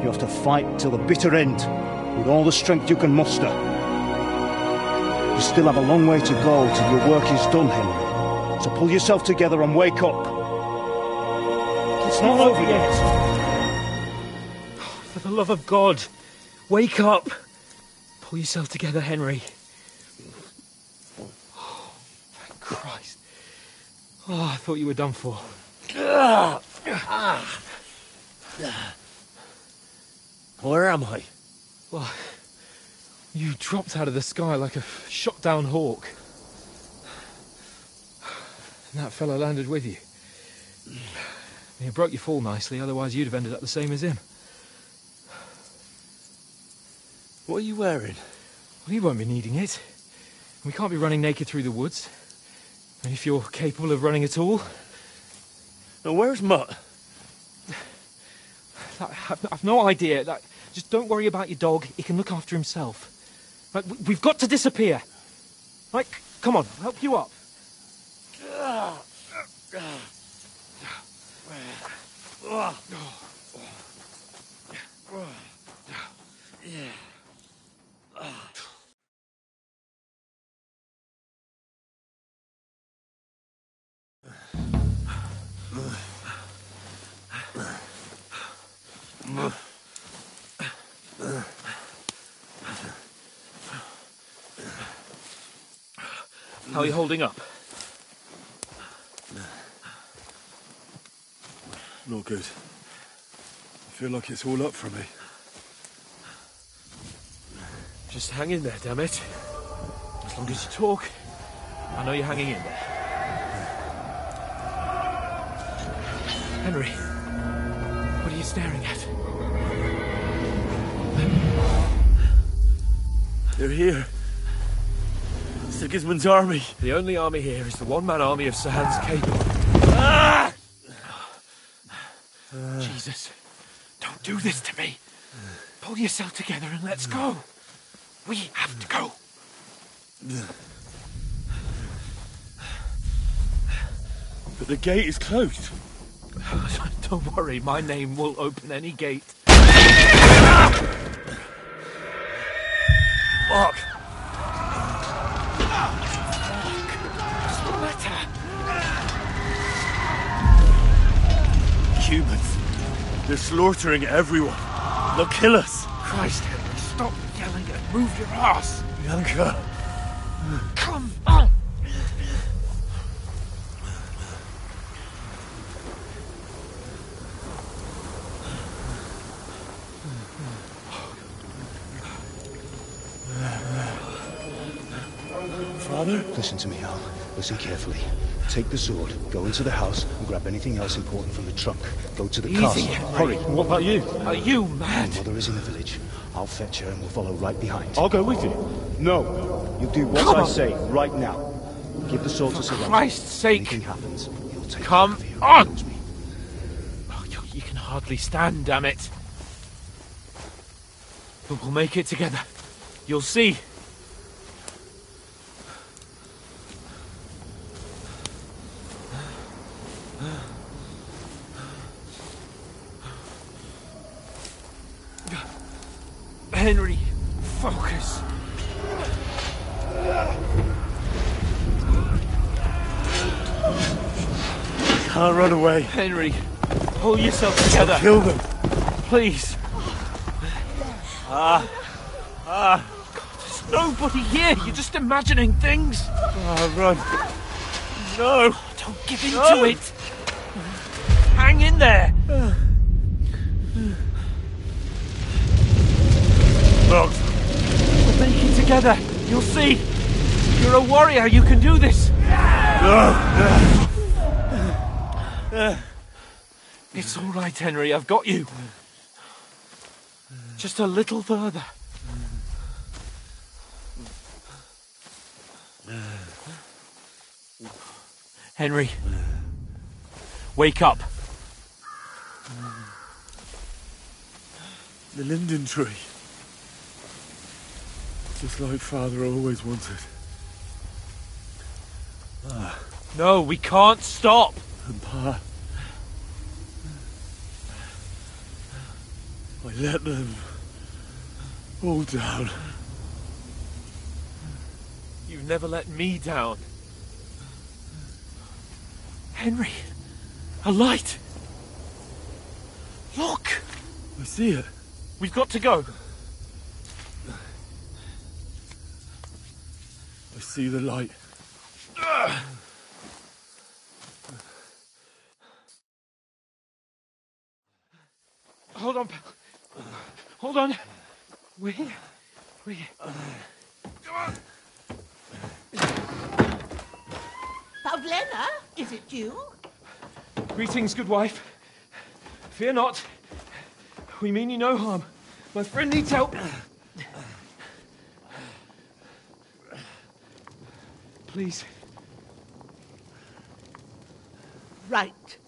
You have to fight till the bitter end, with all the strength you can muster. You still have a long way to go till your work is done, Henry. So pull yourself together and wake up. It's not over yet. For the love of God, wake up. Pull yourself together, Henry. Oh, thank Christ. Oh, I thought you were done for. Where am I? Well, you dropped out of the sky like a shot-down hawk. And that fella landed with you. You broke your fall nicely, otherwise you'd have ended up the same as him. What are you wearing? Well, you won't be needing it. We can't be running naked through the woods. And if you're capable of running at all... Now, where's Mutt? I've no idea. Just don't worry about your dog. He can look after himself. We've got to disappear. Come on, I'll help you up. How are you holding up? Not good. I feel like it's all up for me. Just hang in there, damn it. As long as you talk, I know you're hanging in there. Henry, what are you staring at? They're here. Sigismund's army. The only army here is the one-man army of Sir Hans Cable. Ah! Jesus, don't do this to me. Pull yourself together and let's go. We have to go. But the gate is closed. Don't worry, my name will open any gate. Fuck! What's the matter? Humans. They're slaughtering everyone. They'll kill us. Christ, Henry, stop yelling and move your ass. Bianca. Come on. Father? Listen to me, Al. Listen carefully. Take the sword, go into the house, and grab anything else important from the trunk. Go to the castle. Henry. Hurry. What about you? Are you mad? My mother is in the village. I'll fetch her and we'll follow right behind. I'll go with you. No. You do what Come I on. say right now. Give the sword to Sir Roger. Christ's sake. Anything happens, he'll take Come care of you. on. Promise me. Oh, you can hardly stand, damn it. But we'll make it together. You'll see. Henry, focus. Can't run away. Henry, pull yourself together. Kill them. Please. There's nobody here. You're just imagining things. Run. No. Don't give in to it. Hang in there. Look. We'll make it together. You'll see. You're a warrior. You can do this. It's all right, Henry. I've got you. Just a little further. Henry, wake up. The linden tree. Just like Father always wanted. No, we can't stop. And Pa. I let them all down. You never let me down. Henry, a light! Look! I see it. We've got to go. I see the light. Hold on, pal. Hold on. We're here. We're here. Come on. Pavlena, is it you? Greetings, good wife. Fear not. We mean you no harm. My friend needs help. Please. Right.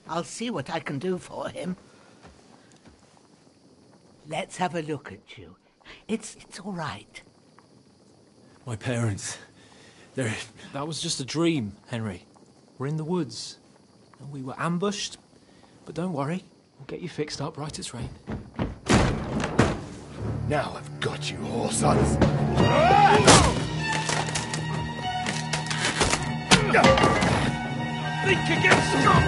I'll see what I can do for him. Let's have a look at you. It's all right. My parents, they're... That was just a dream, Henry. We're in the woods. We were ambushed, but don't worry. We'll get you fixed up right as rain. Now I've got you, whore sons. Think again, strong!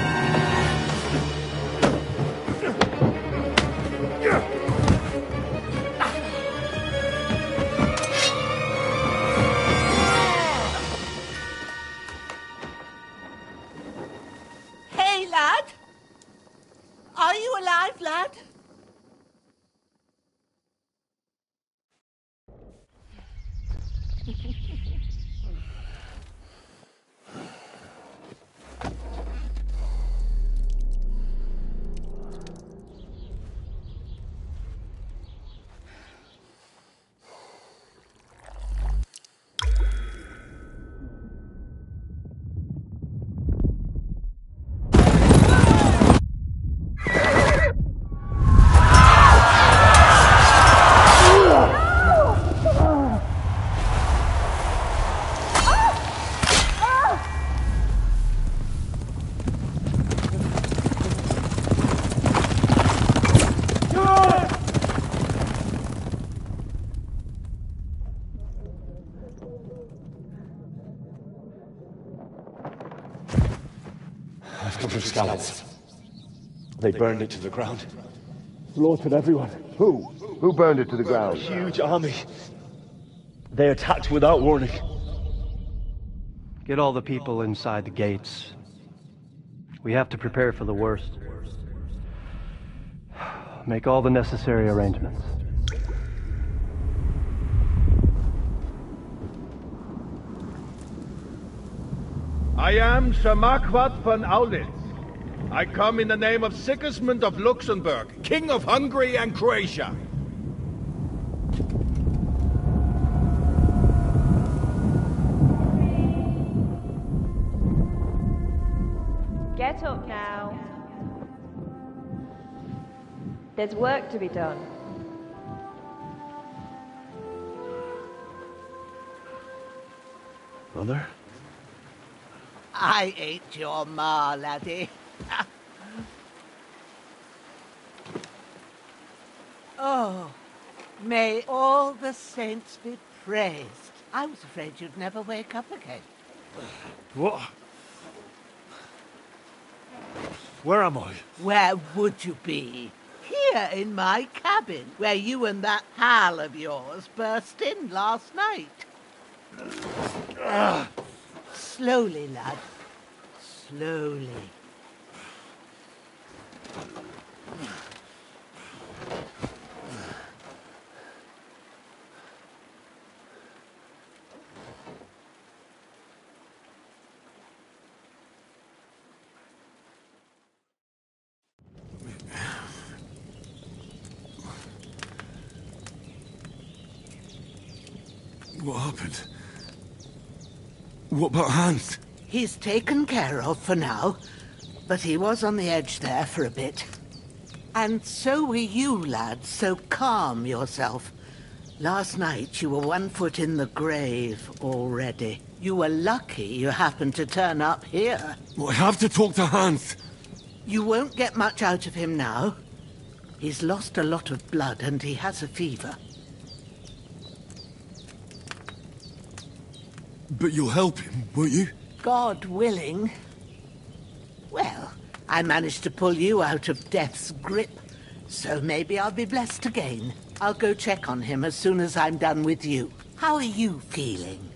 Hey, lad! Are you alive, lad? I've come from Skalitz. They burned it to the ground. Slaughtered everyone. Who? Who burned it to the ground? Huge army. They attacked without warning. Get all the people inside the gates. We have to prepare for the worst. Make all the necessary arrangements. I am Sir Marquardt von Aulitz. I come in the name of Sigismund of Luxembourg, King of Hungary and Croatia. Get up now. There's work to be done. Mother? I ain't your ma, laddie. Oh, may all the saints be praised. I was afraid you'd never wake up again. What? Where am I? Where would you be? Here in my cabin, where you and that pal of yours burst in last night. Slowly, lad. Slowly. What happened? What about Hans? He's taken care of for now, but he was on the edge there for a bit. And so were you, lad, so calm yourself. Last night you were 1 foot in the grave already. You were lucky you happened to turn up here. Well, I have to talk to Hans. You won't get much out of him now. He's lost a lot of blood and he has a fever. But you'll help him, won't you? God willing. Well, I managed to pull you out of death's grip, so maybe I'll be blessed again. I'll go check on him as soon as I'm done with you. How are you feeling?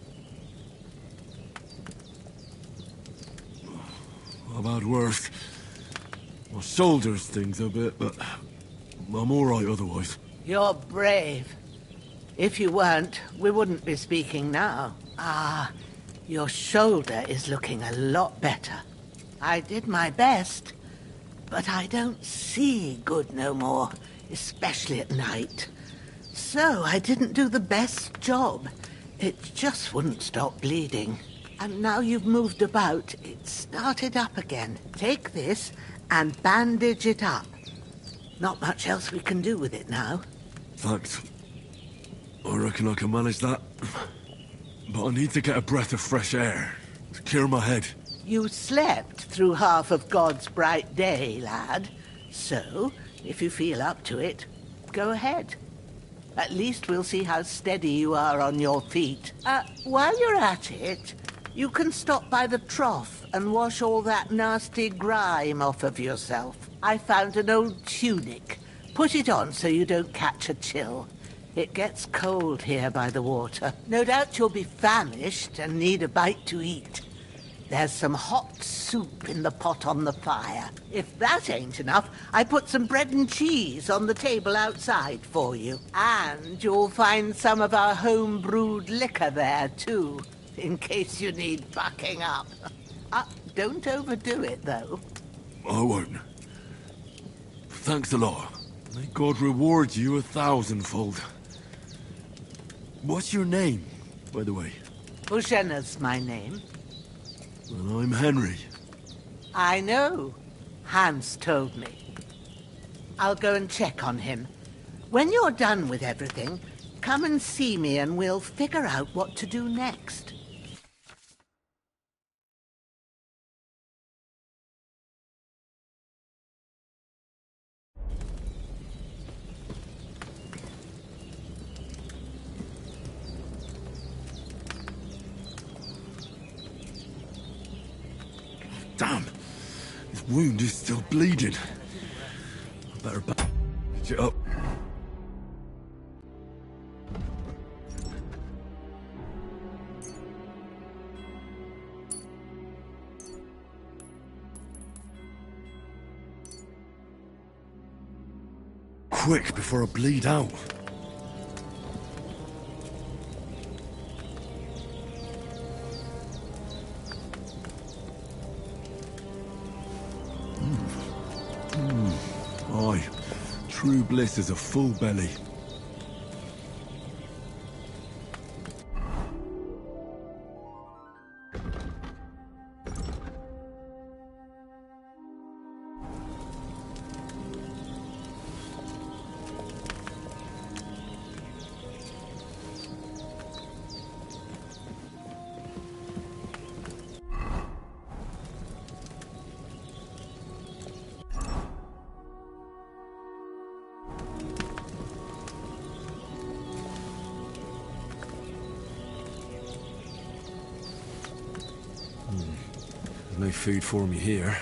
I've had worse. My shoulder stings a bit, but I'm all right otherwise. You're brave. If you weren't, we wouldn't be speaking now. Your shoulder is looking a lot better. I did my best, but I don't see good no more, especially at night. So I didn't do the best job. It just wouldn't stop bleeding. And now you've moved about, it started up again. Take this and bandage it up. Not much else we can do with it now. Thanks. I reckon I can manage that. But I need to get a breath of fresh air to clear my head. You slept through half of God's bright day, lad. So, if you feel up to it, go ahead. At least we'll see how steady you are on your feet. While you're at it, you can stop by the trough and wash all that nasty grime off of yourself. I found an old tunic. Put it on so you don't catch a chill. It gets cold here by the water. No doubt you'll be famished and need a bite to eat. There's some hot soup in the pot on the fire. If that ain't enough, I put some bread and cheese on the table outside for you. And you'll find some of our home-brewed liquor there, too, in case you need bucking up. Don't overdo it, though. I won't. Thanks a lot. May God reward you 1,000-fold. What's your name, by the way? Ushena's my name. And I'm Henry. I know. Hans told me. I'll go and check on him. When you're done with everything, come and see me and we'll figure out what to do next. Damn! This wound is still bleeding. I better bandage it up. Quick, before I bleed out. Aye, true bliss is a full belly. There's no food for me here.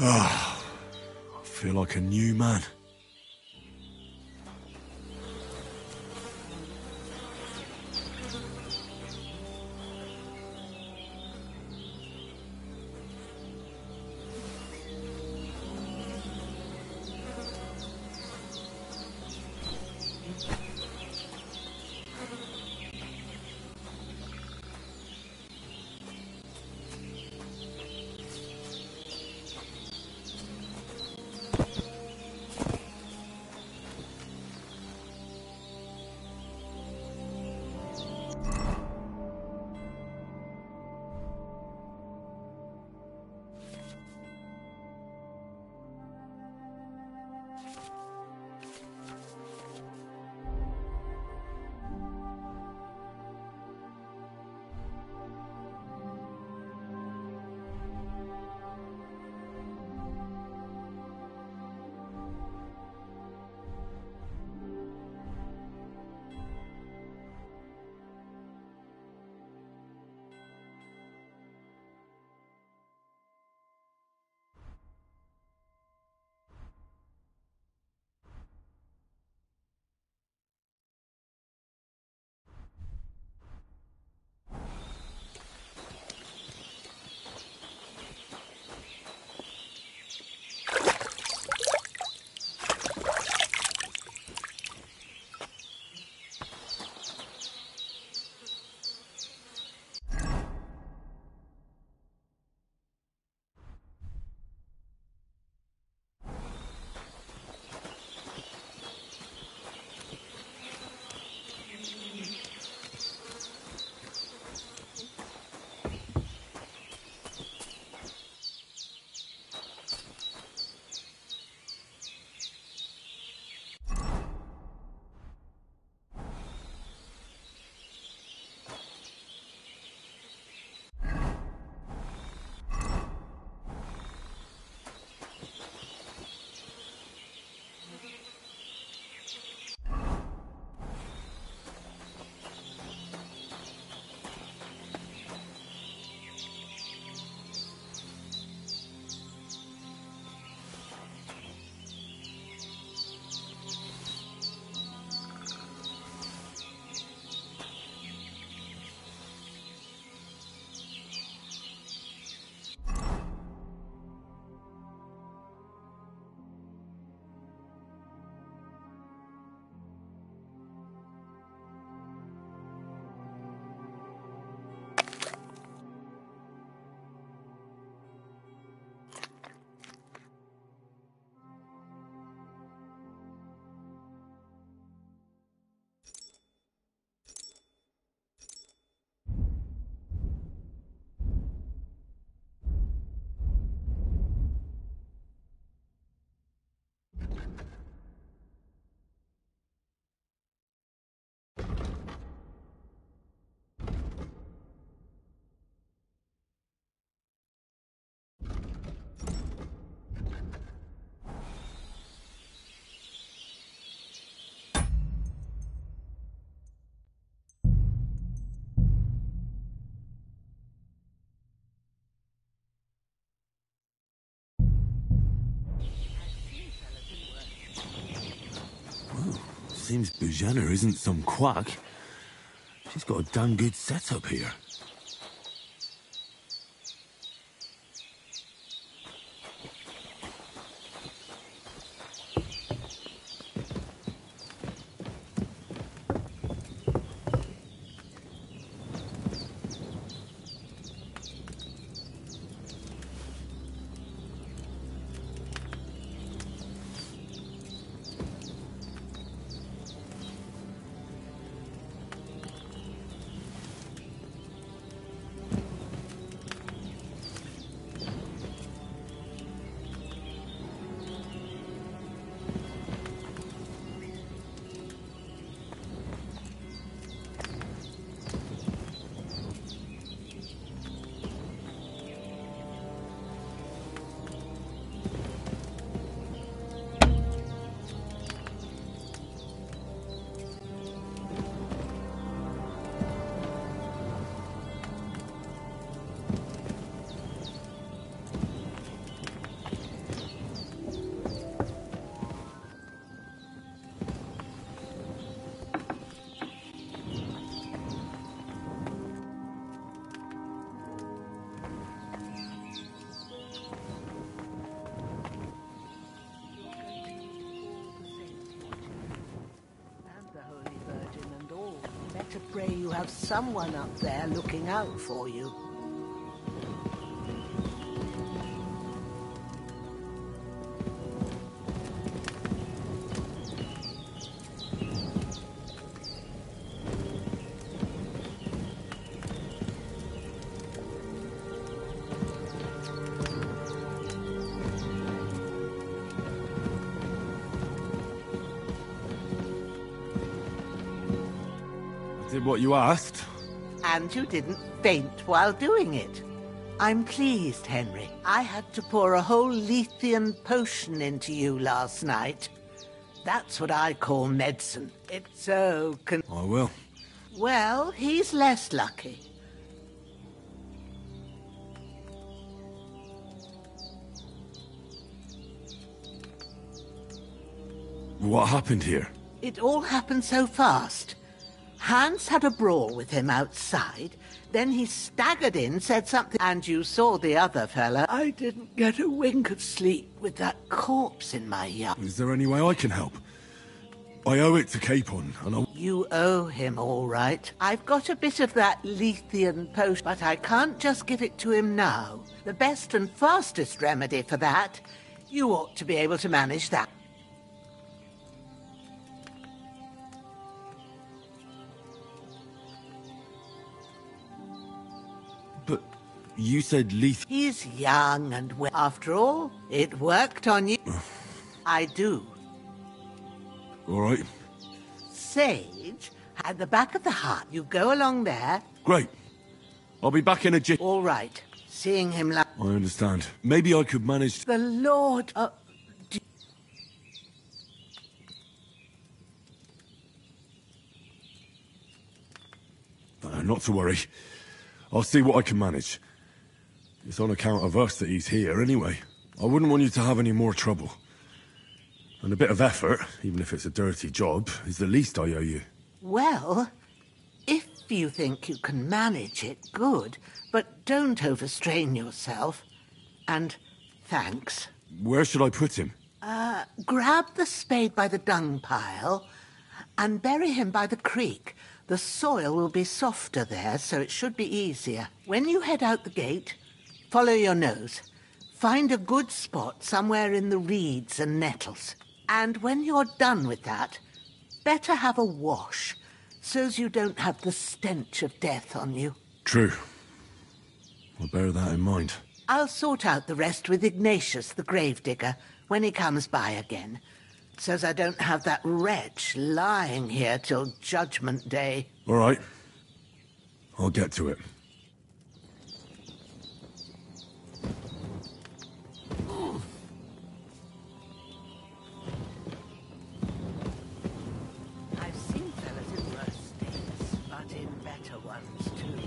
I feel like a new man. Seems Bujana isn't some quack. She's got a damn good setup here. To pray you have someone up there looking out for you. Did what you asked. And you didn't faint while doing it. I'm pleased, Henry. I had to pour a whole Lethean potion into you last night. That's what I call medicine. It's so I will. Well, he's less lucky. What happened here? It all happened so fast. Hans had a brawl with him outside, then he staggered in, said something, and you saw the other fella. I didn't get a wink of sleep with that corpse in my yard. Is there any way I can help? I owe it to Capon, and I... You owe him, all right. I've got a bit of that Lethean potion, but I can't just give it to him now. The best and fastest remedy for that, you ought to be able to manage that. But you said Leith... He's young and well. After all, it worked on you. I do. All right. Sage, at the back of the hut. You go along there. Great. I'll be back in a jiff. All right. Seeing him like... I understand. Maybe I could manage... The Lord... Not to worry. I'll see what I can manage. It's on account of us that he's here anyway. I wouldn't want you to have any more trouble. And a bit of effort, even if it's a dirty job, is the least I owe you. Well, if you think you can manage it, good. But don't overstrain yourself. And thanks. Where should I put him? Grab the spade by the dung pile and bury him by the creek. The soil will be softer there, so it should be easier. When you head out the gate, follow your nose. Find a good spot somewhere in the reeds and nettles. And when you're done with that, better have a wash, so's you don't have the stench of death on you. True. I'll bear that in mind. I'll sort out the rest with Ignatius, the gravedigger, when he comes by again, so's I don't have that wretch lying here till Judgment Day. All right. I'll get to it. I've seen fellas in worse states, but in better ones too.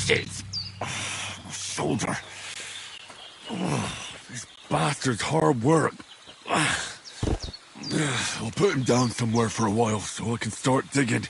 Bastards! Oh, my shoulder. Oh, this bastard's hard work. I'll put him down somewhere for a while so I can start digging.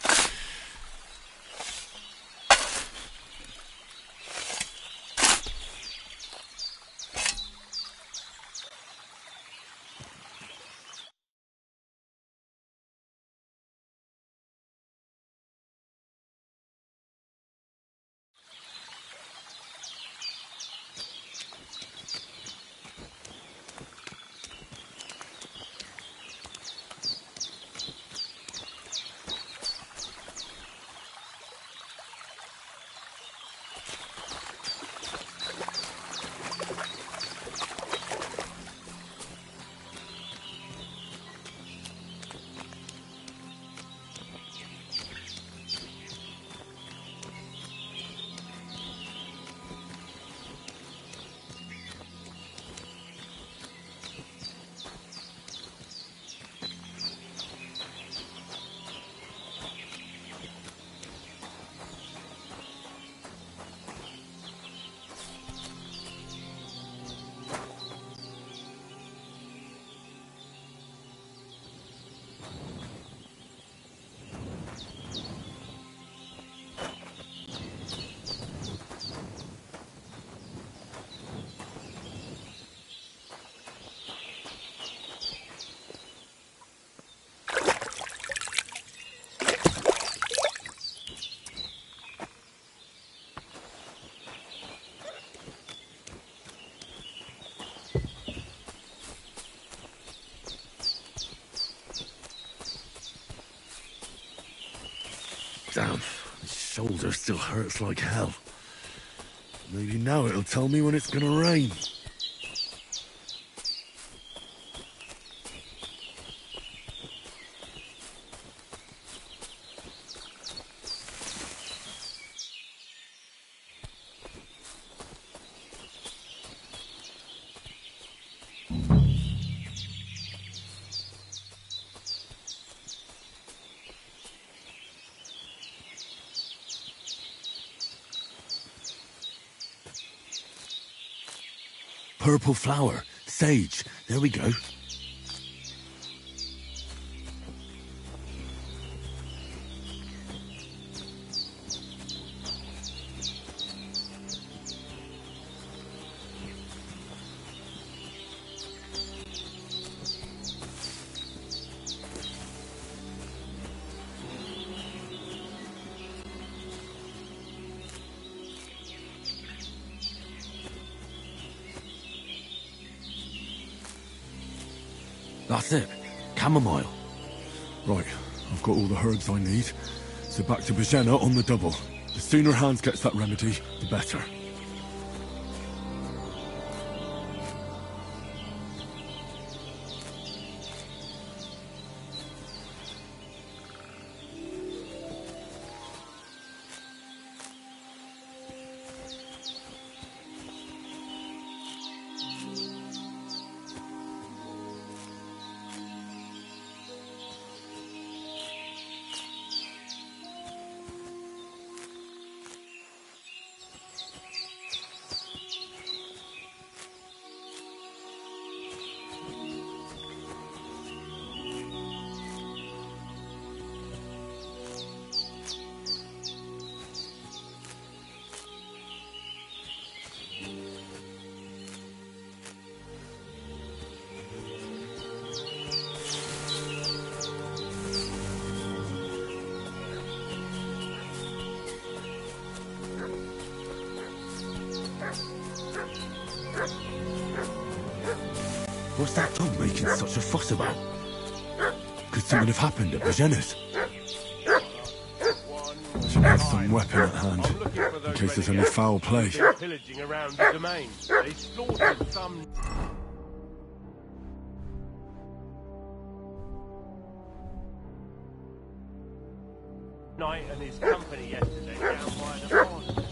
Damn, my shoulder still hurts like hell. Maybe now it'll tell me when it's gonna rain. Purple flower. Sage. There we go. That's it. Chamomile. Right, I've got all the herbs I need. So back to Bozena on the double. The sooner Hans gets that remedy, the better. What's that dog making such a fuss about? Could something have happened at Bozena's? Should have some weapon at hand, in case there's any foul play. Pillaging around the domain. They slaughtered some... Knight and his company yesterday down by the pond.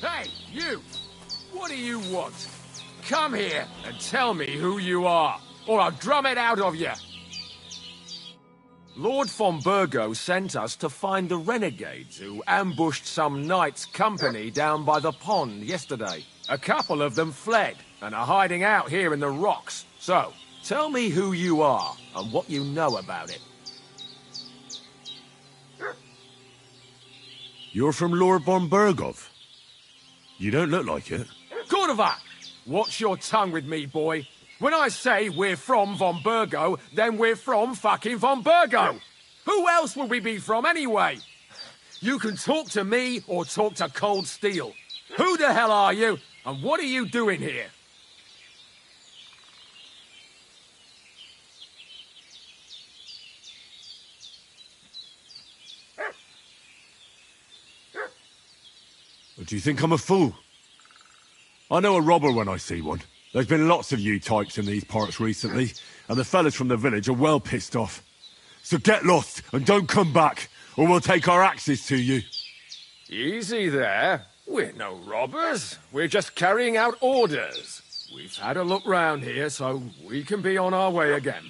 Hey, you! What do you want? Come here and tell me who you are, or I'll drum it out of you! Lord von Burgo sent us to find the renegades who ambushed some knight's company down by the pond yesterday. A couple of them fled and are hiding out here in the rocks. So, tell me who you are and what you know about it. You're from Lord von Burgov? You don't look like it. Cordova! Watch your tongue with me, boy. When I say we're from von Burgo, then we're from fucking von Burgo. Who else would we be from anyway? You can talk to me or talk to Cold Steel. Who the hell are you, and what are you doing here? Do you think I'm a fool? I know a robber when I see one. There's been lots of you types in these parts recently, and the fellas from the village are well pissed off. So get lost and don't come back, or we'll take our axes to you. Easy there. We're no robbers. We're just carrying out orders. We've had a look round here, so we can be on our way again.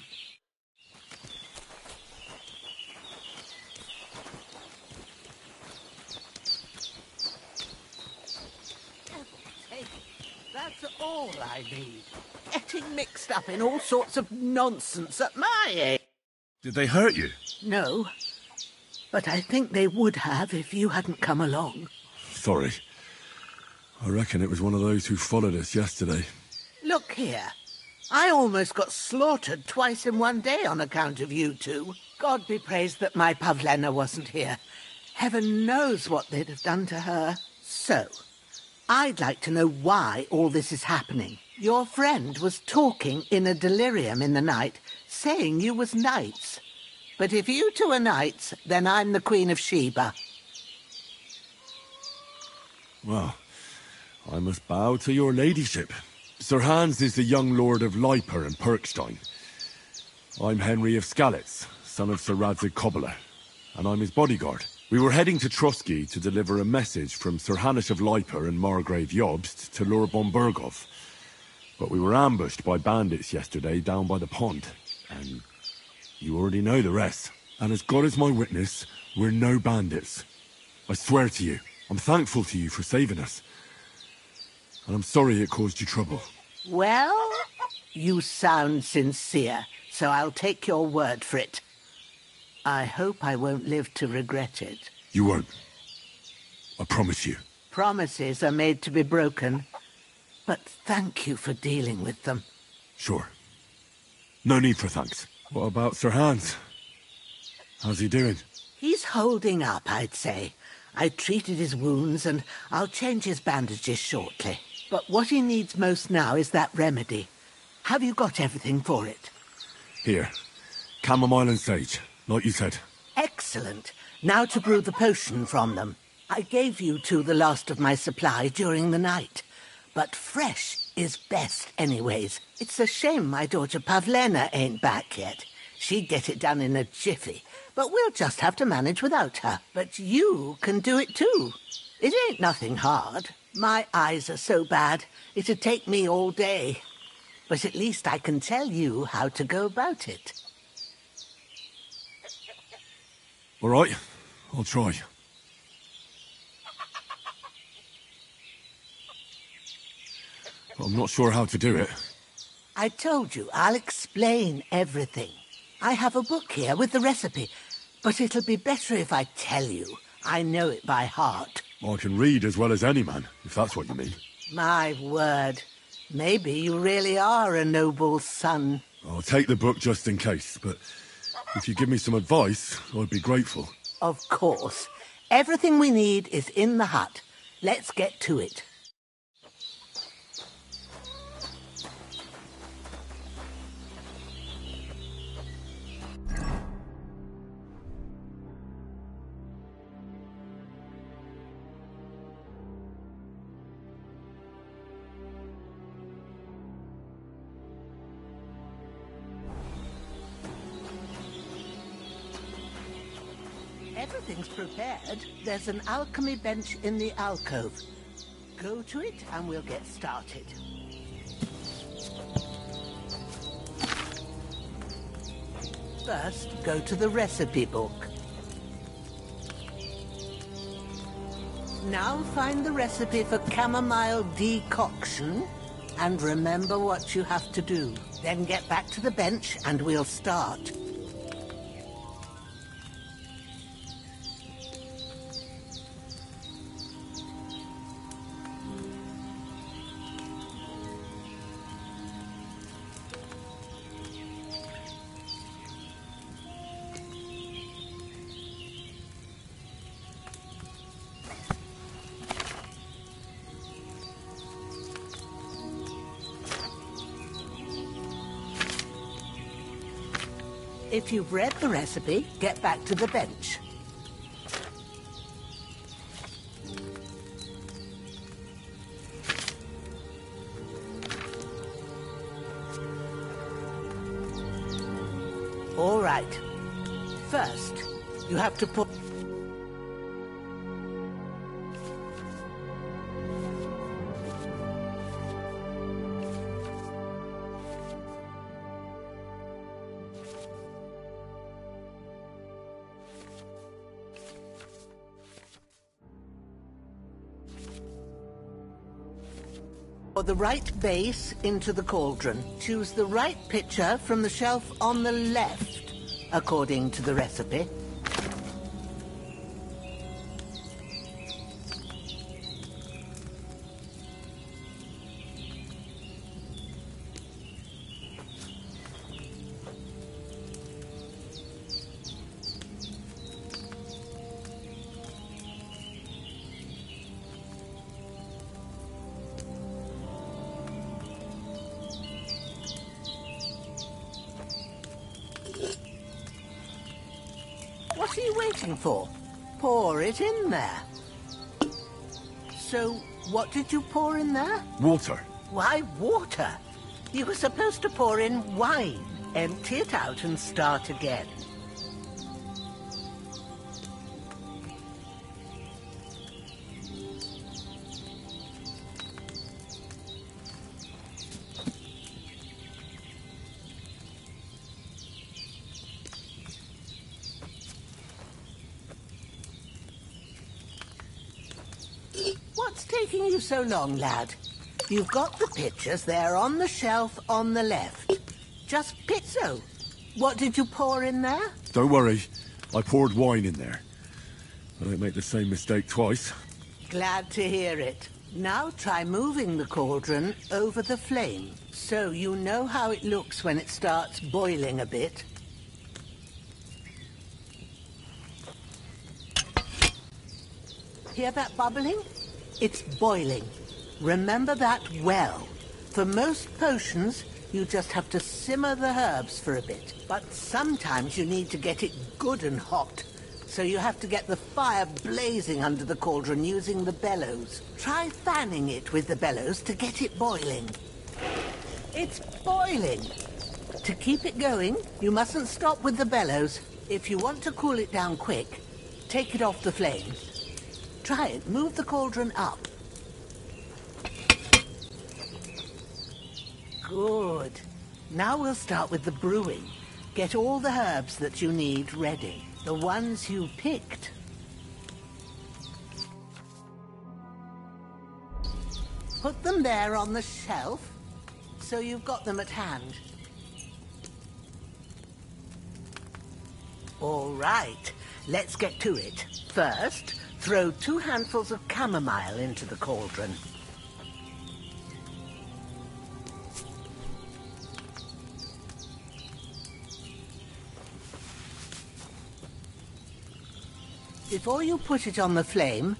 That's all I need. Getting mixed up in all sorts of nonsense at my age. Did they hurt you? No, but I think they would have if you hadn't come along. Sorry. I reckon it was one of those who followed us yesterday. Look here. I almost got slaughtered twice in one day on account of you two. God be praised that my Pavlena wasn't here. Heaven knows what they'd have done to her. So, I'd like to know why all this is happening. Your friend was talking in a delirium in the night, saying you was knights. But if you two are knights, then I'm the Queen of Sheba. Well, I must bow to your ladyship. Sir Hans is the young lord of Leiper and Perkstein. I'm Henry of Skalitz, son of Sir Radzig Kobyla, and I'm his bodyguard. We were heading to Trotsky to deliver a message from Sir Hanush of Leiper and Margrave Jobst to Lord von Burgov. But we were ambushed by bandits yesterday down by the pond, and you already know the rest. And as God is my witness, we're no bandits. I swear to you, I'm thankful to you for saving us. And I'm sorry it caused you trouble. Well, you sound sincere, so I'll take your word for it. I hope I won't live to regret it. You won't. I promise you. Promises are made to be broken, but thank you for dealing with them. Sure. No need for thanks. What about Sir Hans? How's he doing? He's holding up, I'd say. I treated his wounds and I'll change his bandages shortly. But what he needs most now is that remedy. Have you got everything for it? Here. Chamomile and sage, like you said. Excellent. Now to brew the potion from them. I gave you two the last of my supply during the night. But fresh is best anyways. It's a shame my daughter Pavlena ain't back yet. She'd get it done in a jiffy. But we'll just have to manage without her. But you can do it too. It ain't nothing hard. My eyes are so bad, it'd take me all day. But at least I can tell you how to go about it. All right, I'll try. But I'm not sure how to do it. I told you, I'll explain everything. I have a book here with the recipe, but it'll be better if I tell you. I know it by heart. I can read as well as any man, if that's what you mean. My word. Maybe you really are a noble son. I'll take the book just in case, but if you give me some advice, I'd be grateful. Of course. Everything we need is in the hut. Let's get to it. Everything's prepared. There's an alchemy bench in the alcove. Go to it and we'll get started. First, go to the recipe book. Now find the recipe for chamomile decoction and remember what you have to do. Then get back to the bench and we'll start. If you've read the recipe, get back to the bench. All right. First, you have to put... the right base into the cauldron. Choose the right pitcher from the shelf on the left, according to the recipe. What are you waiting for? Pour it in there. So, what did you pour in there? Water. Why water? You were supposed to pour in wine. Empty it out and start again. What's taking you so long, lad? You've got the pitchers there on the shelf on the left. Just pick so. What did you pour in there? Don't worry. I poured wine in there. I don't make the same mistake twice. Glad to hear it. Now try moving the cauldron over the flame, so you know how it looks when it starts boiling a bit. Hear that bubbling? It's boiling. Remember that well. For most potions, you just have to simmer the herbs for a bit. But sometimes you need to get it good and hot. So you have to get the fire blazing under the cauldron using the bellows. Try fanning it with the bellows to get it boiling. It's boiling. To keep it going, you mustn't stop with the bellows. If you want to cool it down quick, take it off the flames. Try it. Move the cauldron up. Good. Now we'll start with the brewing. Get all the herbs that you need ready. The ones you picked. Put them there on the shelf, so you've got them at hand. All right, let's get to it. First, throw 2 handfuls of chamomile into the cauldron. Before you put it on the flame,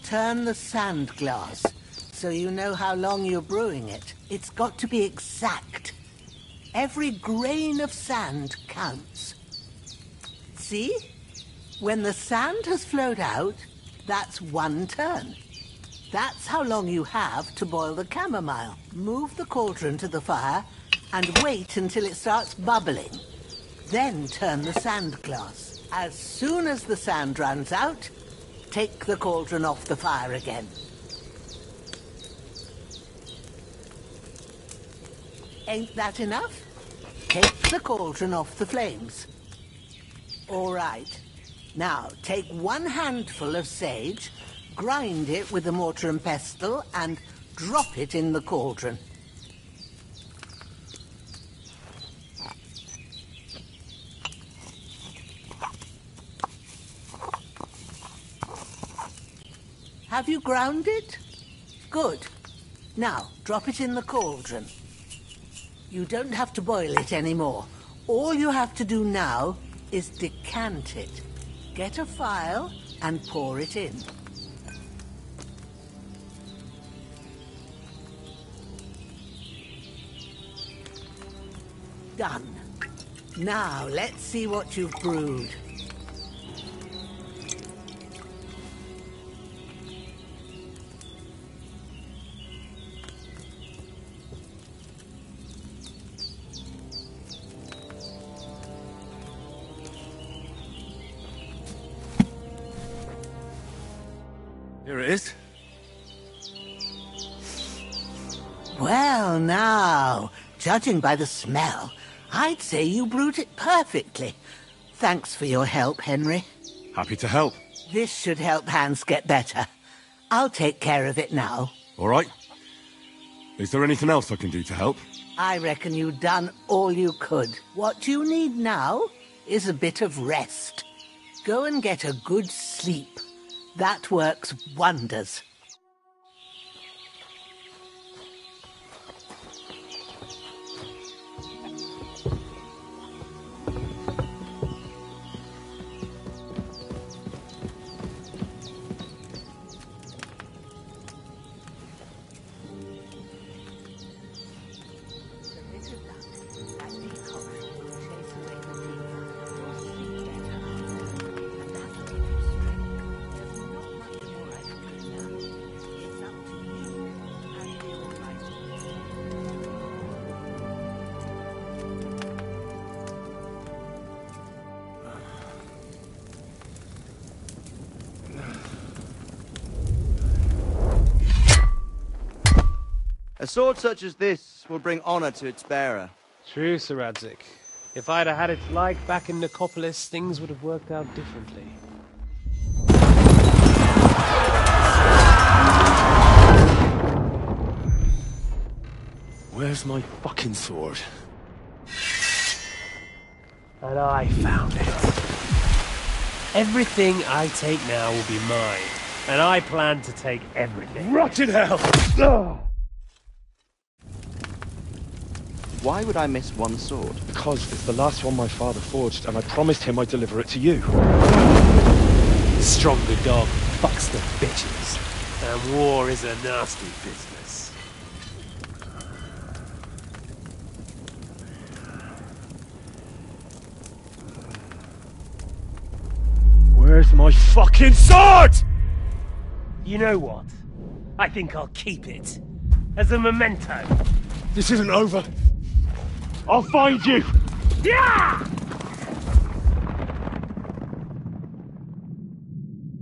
turn the sand glass so you know how long you're brewing it. It's got to be exact. Every grain of sand counts. See? When the sand has flowed out, that's 1 turn. That's how long you have to boil the chamomile. Move the cauldron to the fire and wait until it starts bubbling. Then turn the sand glass. As soon as the sand runs out, take the cauldron off the fire again. Ain't that enough? Take the cauldron off the flames. All right. Now, take 1 handful of sage, grind it with a mortar and pestle, and drop it in the cauldron. Have you ground it? Good. Now, drop it in the cauldron. You don't have to boil it anymore. All you have to do now is decant it. Get a phial and pour it in. Done. Now, let's see what you've brewed. Here it is. Well, now, judging by the smell, I'd say you brewed it perfectly. Thanks for your help, Henry. Happy to help. This should help Hans get better. I'll take care of it now. All right. Is there anything else I can do to help? I reckon you've done all you could. What you need now is a bit of rest. Go and get a good sleep. That works wonders. A sword such as this will bring honor to its bearer. True, Sir Radzig. If I'd have had it like back in Nicopolis, things would have worked out differently. Where's my fucking sword? And I found it. Everything I take now will be mine, and I plan to take everything. Rotted hell! Ugh. Why would I miss one sword? Because it's the last one my father forged, and I promised him I'd deliver it to you. Stronger dog. fucks the bitches. And war is a nasty business. Where's my fucking sword? You know what? I think I'll keep it. As a memento. This isn't over. I'll find you! Yeah!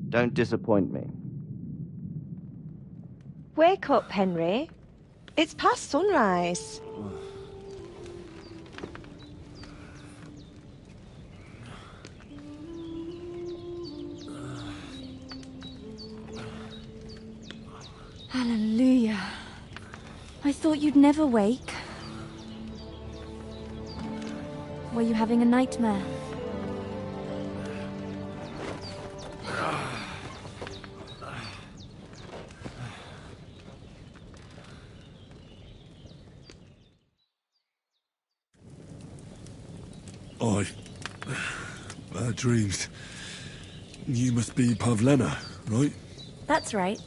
Don't disappoint me. Wake up, Henry. It's past sunrise. Hallelujah. I thought you'd never wake. Were you having a nightmare? Bad dreams. You must be Pavlena, right? That's right.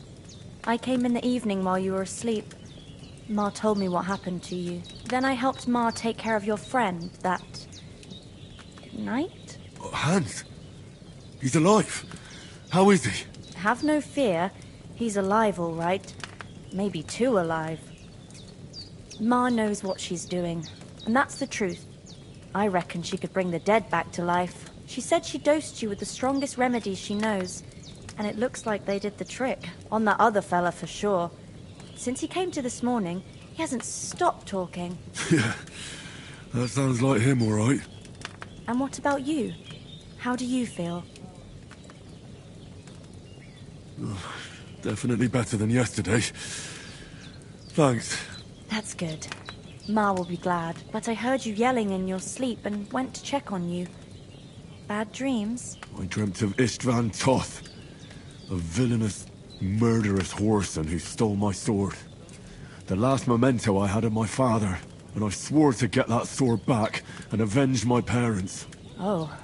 I came in the evening while you were asleep. Ma told me what happened to you. Then I helped Ma take care of your friend that night? Hans? He's alive. How is he? Have no fear. He's alive, all right. Maybe too alive. Ma knows what she's doing, and that's the truth. I reckon she could bring the dead back to life. She said she dosed you with the strongest remedies she knows, and it looks like they did the trick. On that other fella for sure. Since he came to this morning, he hasn't stopped talking. Yeah, that sounds like him, all right. And what about you? How do you feel? Oh, definitely better than yesterday. Thanks. That's good. Ma will be glad, but I heard you yelling in your sleep and went to check on you. Bad dreams? I dreamt of Istvan Toth, a villainous, murderous whoreson who stole my sword. The last memento I had of my father, and I swore to get that sword back and avenge my parents. Oh,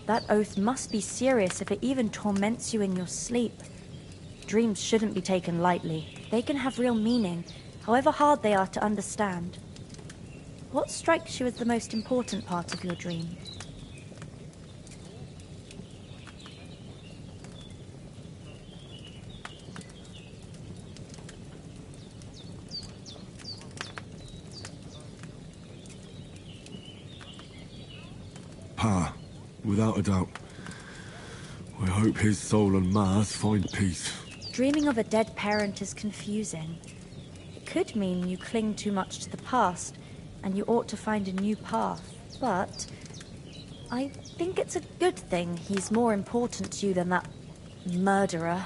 that oath must be serious if it even torments you in your sleep. Dreams shouldn't be taken lightly. They can have real meaning, however hard they are to understand. What strikes you as the most important part of your dream? Pa, without a doubt. I hope his soul and Ma's find peace. Dreaming of a dead parent is confusing. It could mean you cling too much to the past, and you ought to find a new path. But I think it's a good thing he's more important to you than that murderer.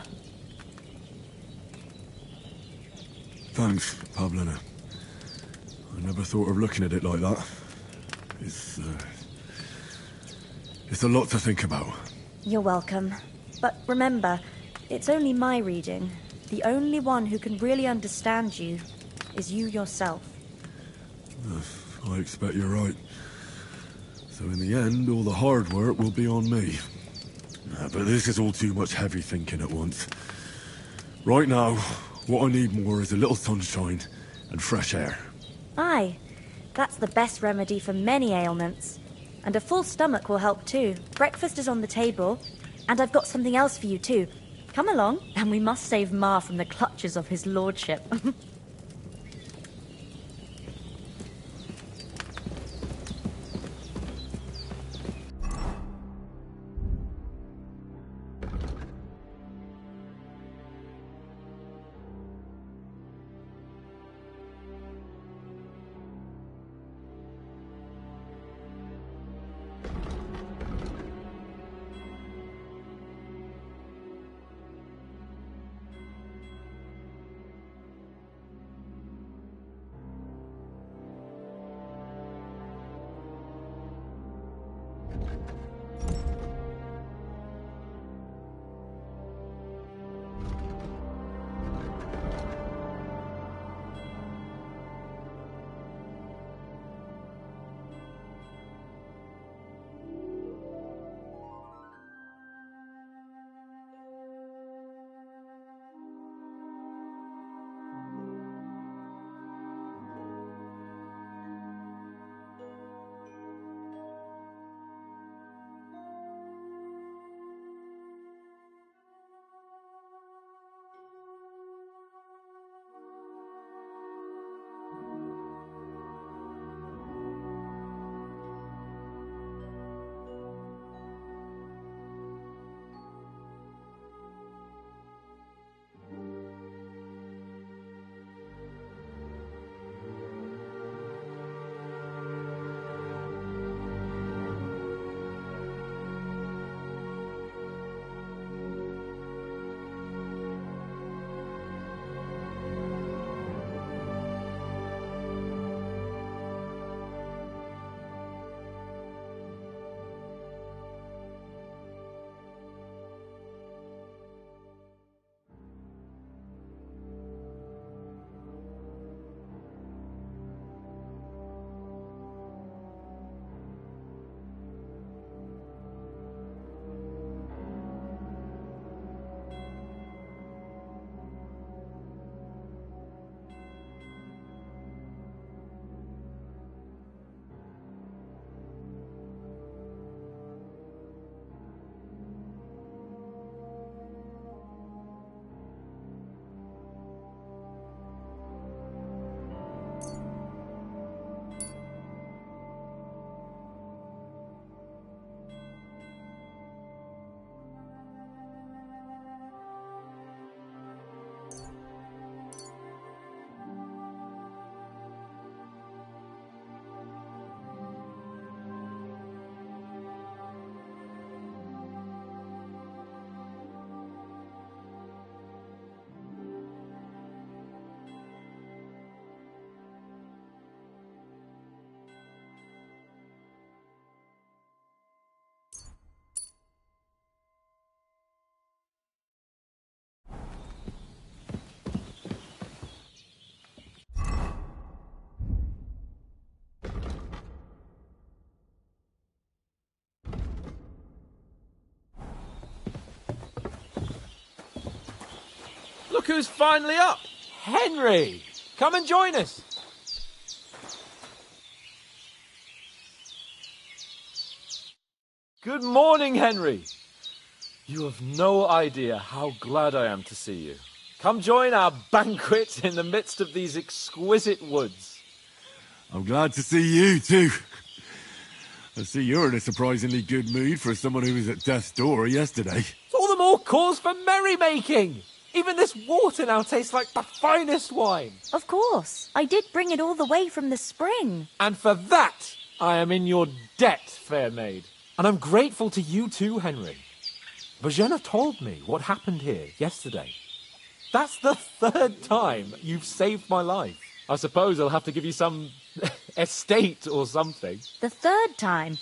Thanks, Pavlena. I never thought of looking at it like that. It's a lot to think about. You're welcome. But remember, it's only my reading. The only one who can really understand you is you yourself. I expect you're right. So in the end, all the hard work will be on me. But this is all too much heavy thinking at once. Right now, what I need more is a little sunshine and fresh air. Aye, that's the best remedy for many ailments. And a full stomach will help too. Breakfast is on the table, and I've got something else for you too. Come along, and we must save Ma from the clutches of his lordship. Look who's finally up! Henry! Come and join us! Good morning, Henry! You have no idea how glad I am to see you. Come join our banquet in the midst of these exquisite woods. I'm glad to see you, too. I see you're in a surprisingly good mood for someone who was at death's door yesterday. It's all the more cause for merrymaking! Even this water now tastes like the finest wine. Of course. I did bring it all the way from the spring. And for that, I am in your debt, fair maid. And I'm grateful to you too, Henry. Bojena told me what happened here yesterday. That's the 3rd time you've saved my life. I suppose I'll have to give you some estate or something. The 3rd time?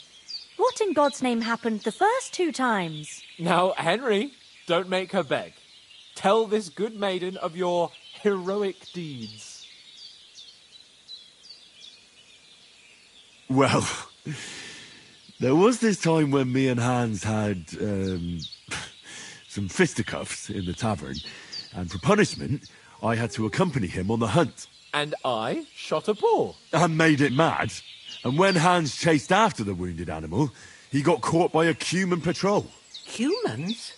What in God's name happened the first 2 times? Now, Henry, don't make her beg. Tell this good maiden of your heroic deeds. Well, there was this time when me and Hans had some fisticuffs in the tavern, and for punishment, I had to accompany him on the hunt. And I shot a boar. And made it mad. And when Hans chased after the wounded animal, he got caught by a Cuman patrol. Humans?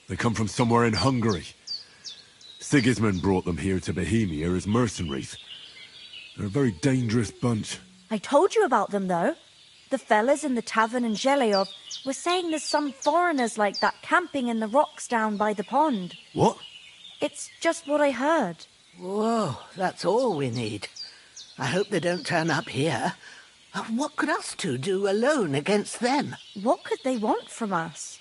They come from somewhere in Hungary. Sigismund brought them here to Bohemia as mercenaries. They're a very dangerous bunch. I told you about them, though. The fellas in the tavern in Zheleov were saying there's some foreigners like that camping in the rocks down by the pond. What? It's just what I heard. Whoa, that's all we need. I hope they don't turn up here. What could us two do alone against them? What could they want from us?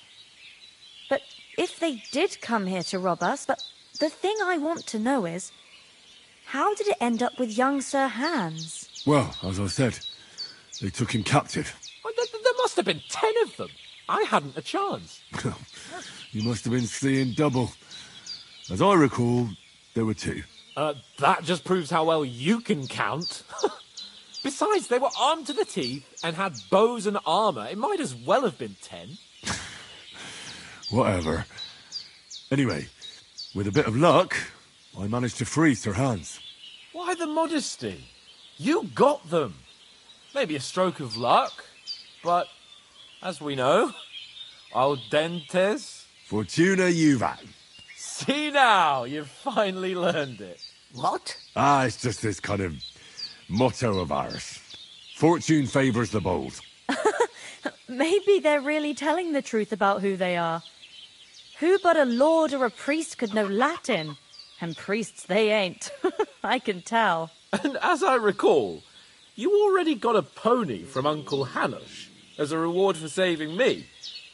But if they did come here to rob us, but the thing I want to know is, how did it end up with young Sir Hans? Well, as I said, they took him captive. There must have been 10 of them. I hadn't a chance. You must have been seeing double. As I recall, there were 2. That just proves how well you can count. Besides, they were armed to the teeth and had bows and armour. It might as well have been 10. Whatever. Anyway, with a bit of luck, I managed to free Sir Hans. Why the modesty? You got them. Maybe a stroke of luck, but as we know, audentes Fortuna juvat. See now, you've finally learned it. What? It's just this kind of motto of ours. Fortune favours the bold. Maybe they're really telling the truth about who they are. Who but a lord or a priest could know Latin? And priests they ain't. I can tell. And as I recall, you already got a pony from Uncle Hanush as a reward for saving me.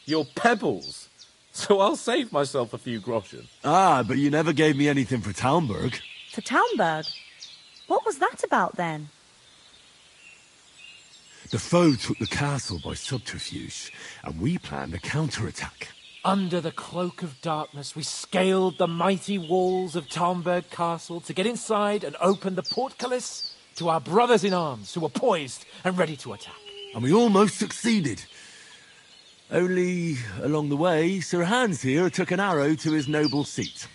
Your pebbles. So I'll save myself a few groschen. But you never gave me anything for Talmberg. For Talmberg? What was that about then? The foe took the castle by subterfuge, and we planned a counterattack. Under the cloak of darkness, we scaled the mighty walls of Talmberg Castle to get inside and open the portcullis to our brothers in arms who were poised and ready to attack. And we almost succeeded. Only, along the way, Sir Hans here took an arrow to his noble seat.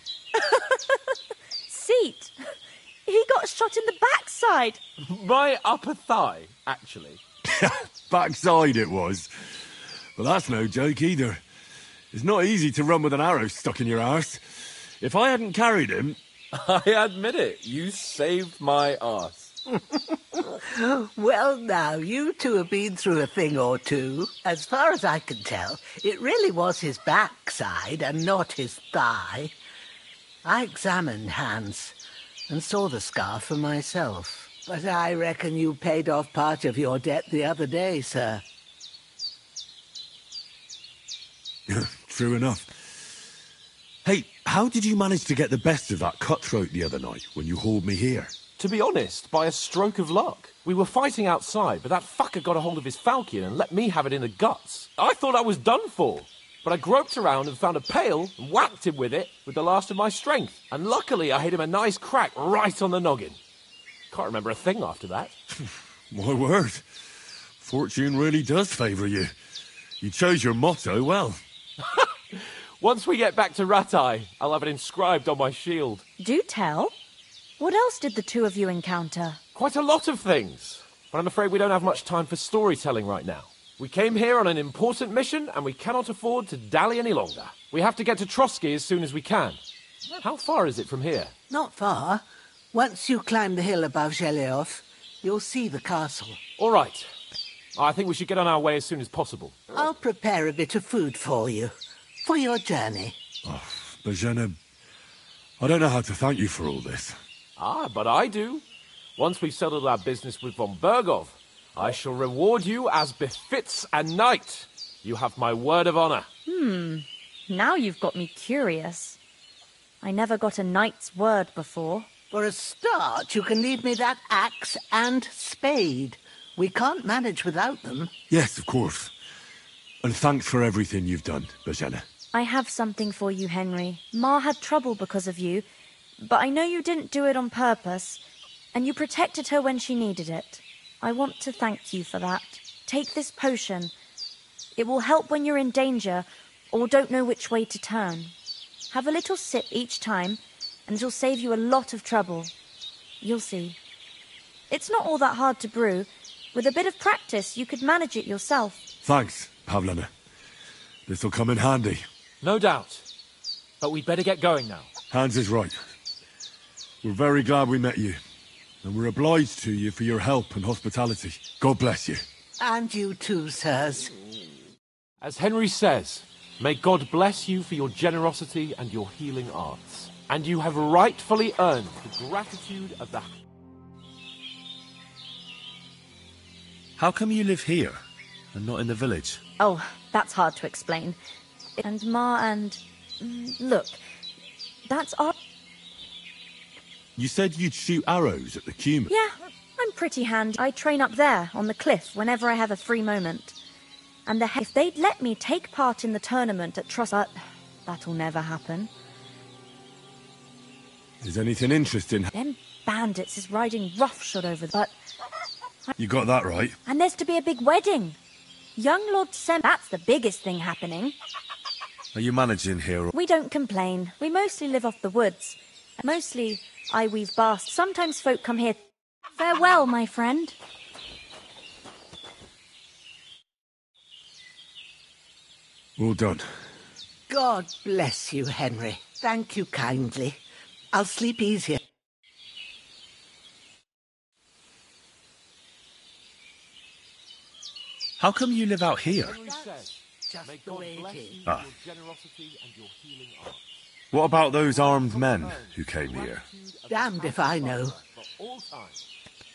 Seat? He got shot in the backside. My upper thigh, actually. Backside it was. But that's no joke either. It's not easy to run with an arrow stuck in your arse. If I hadn't carried him... I admit it, you saved my arse. Well, now, you two have been through a thing or two. As far as I can tell, it really was his backside and not his thigh. I examined Hans and saw the scar for myself. But I reckon you paid off part of your debt the other day, sir. True enough. Hey, how did you manage to get the best of that cutthroat the other night when you hauled me here? To be honest, by a stroke of luck. We were fighting outside, but that fucker got a hold of his falchion and let me have it in the guts. I thought I was done for. But I groped around and found a pail and whacked him with it with the last of my strength. And luckily I hit him a nice crack right on the noggin. Can't remember a thing after that. My word. Fortune really does favour you. You chose your motto well. Once we get back to Rattay, I'll have it inscribed on my shield. Do tell. What else did the two of you encounter? Quite a lot of things. But I'm afraid we don't have much time for storytelling right now. We came here on an important mission, and we cannot afford to dally any longer. We have to get to Trotsky as soon as we can. How far is it from here? Not far. Once you climb the hill above Zheleoth, you'll see the castle. All right. I think we should get on our way as soon as possible. I'll prepare a bit of food for you, for your journey. Oh, Bozhena, I don't know how to thank you for all this. Ah, but I do. Once we've settled our business with von Bergov, I shall reward you as befits a knight. You have my word of honor. Now you've got me curious. I never got a knight's word before. For a start, you can leave me that axe and spade. We can't manage without them. Yes, of course. And thanks for everything you've done, Bozhena. I have something for you, Henry. Ma had trouble because of you, but I know you didn't do it on purpose, and you protected her when she needed it. I want to thank you for that. Take this potion. It will help when you're in danger or don't know which way to turn. Have a little sip each time, and it'll save you a lot of trouble. You'll see. It's not all that hard to brew. With a bit of practice, you could manage it yourself. Thanks, Pavlena. This'll come in handy. No doubt. But we'd better get going now. Hans is right. We're very glad we met you. And we're obliged to you for your help and hospitality. God bless you. And you too, sirs. As Henry says, may God bless you for your generosity and your healing arts. And you have rightfully earned the gratitude of the... How come you live here and not in the village? Oh, that's hard to explain. And Ma and... Look, that's our... You said you'd shoot arrows at the Cuman. Yeah, I'm pretty handy. I train up there, on the cliff, whenever I have a free moment. And if they'd let me take part in the tournament at But that'll never happen. Is anything interesting? Them bandits is riding roughshod over but... You got that right. And there's to be a big wedding. Young Lord Sem... That's the biggest thing happening. Are you managing here? We don't complain. We mostly live off the woods. Mostly, I weave baskets. Sometimes folk come here. Farewell, my friend. All done. God bless you, Henry. Thank you kindly. I'll sleep easier. How come you live out here? Just the way it is. Ah. What about those armed men who came here? Damned if I know.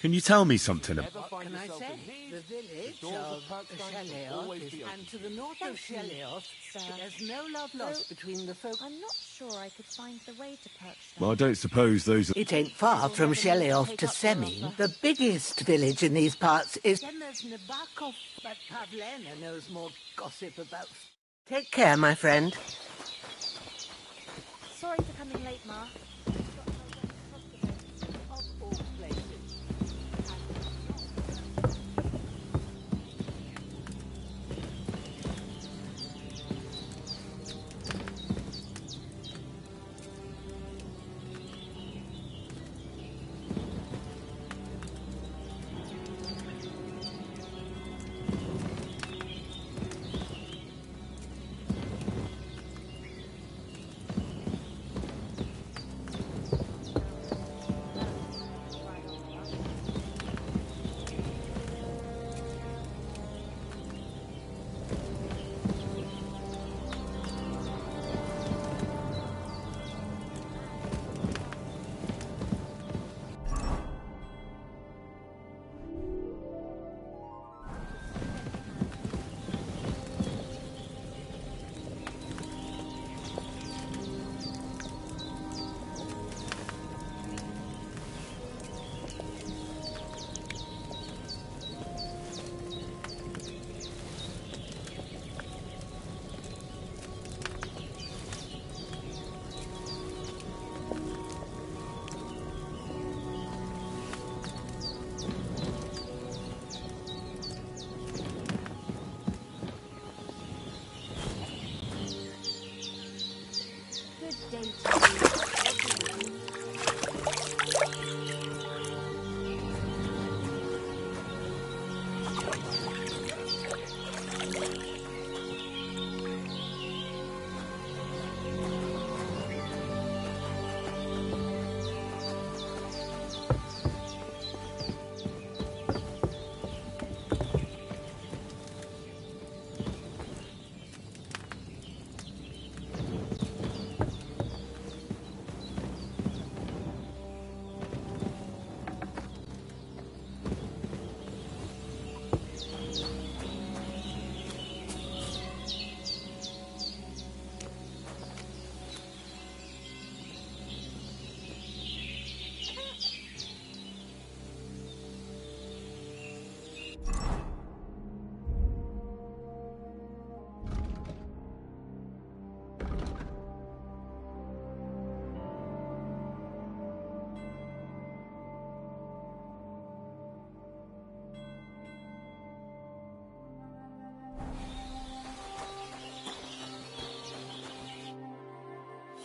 Can you tell me something Can I say? The village of Zheleoth is... And to the north of Zheleoth, there's no love lost between the folk... I'm not sure I could find the way to perch them. Well, I don't suppose those... It ain't far from Zheleoth to Semien. The biggest village in these parts is... Then there's Nabokov, but Pavlena knows more gossip about... Take care, my friend. Sorry for coming late, Ma.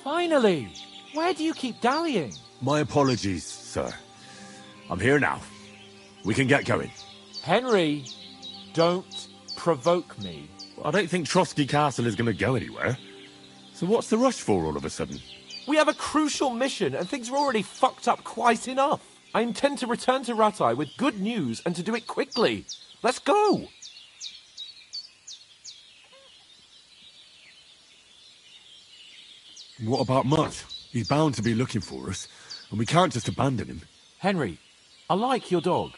Finally! Where do you keep dallying? My apologies, sir. I'm here now. We can get going. Henry, don't provoke me. I don't think Trotsky Castle is going to go anywhere. So what's the rush for all of a sudden? We have a crucial mission, and things are already fucked up quite enough. I intend to return to Rattay with good news, and to do it quickly. Let's go! What about Mutt? He's bound to be looking for us, and we can't just abandon him. Henry, I like your dog,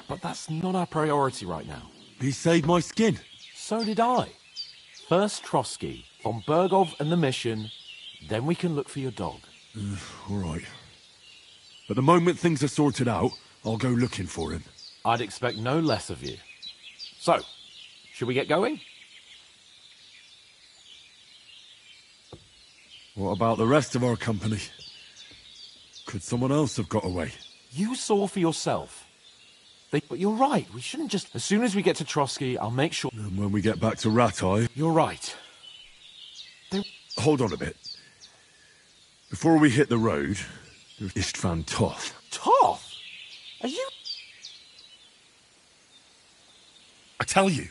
but that's not our priority right now. He saved my skin. So did I. First Trotsky, von Bergov and the mission, then we can look for your dog. All right. But the moment things are sorted out, I'll go looking for him. I'd expect no less of you. So, should we get going? What about the rest of our company? Could someone else have got away? You saw for yourself. But you're right, we shouldn't just... As soon as we get to Trotsky, I'll make sure... And when we get back to Rattay... You're right. Hold on a bit. Before we hit the road, there's Istvan Toth. Toth? Are you... I tell you,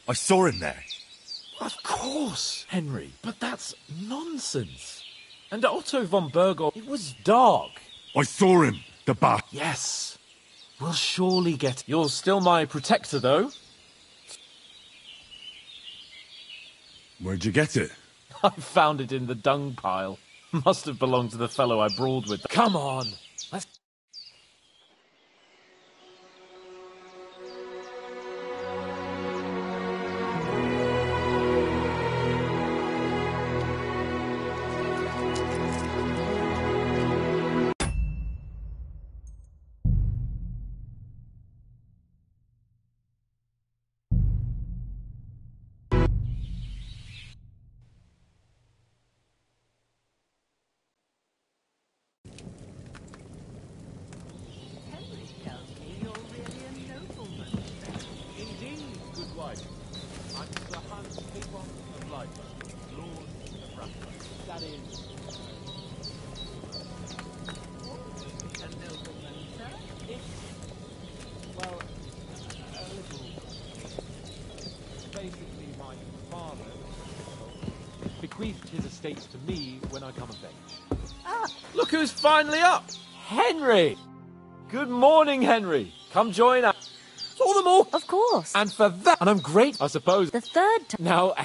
I saw him there. Of course, Henry, but that's nonsense. And Otto von Bergov, it was dark. I saw him, the bat. Yes. We'll surely get... You're still my protector, though. Where'd you get it? I found it in the dung pile. Must have belonged to the fellow I brawled with. Come on, let's... bequeathed his estates to me when I come of age. Ah, look who's finally up! Henry! Good morning, Henry. Come join us. All the more. Of course. And for that, and I'm great, I suppose. The third time. Now,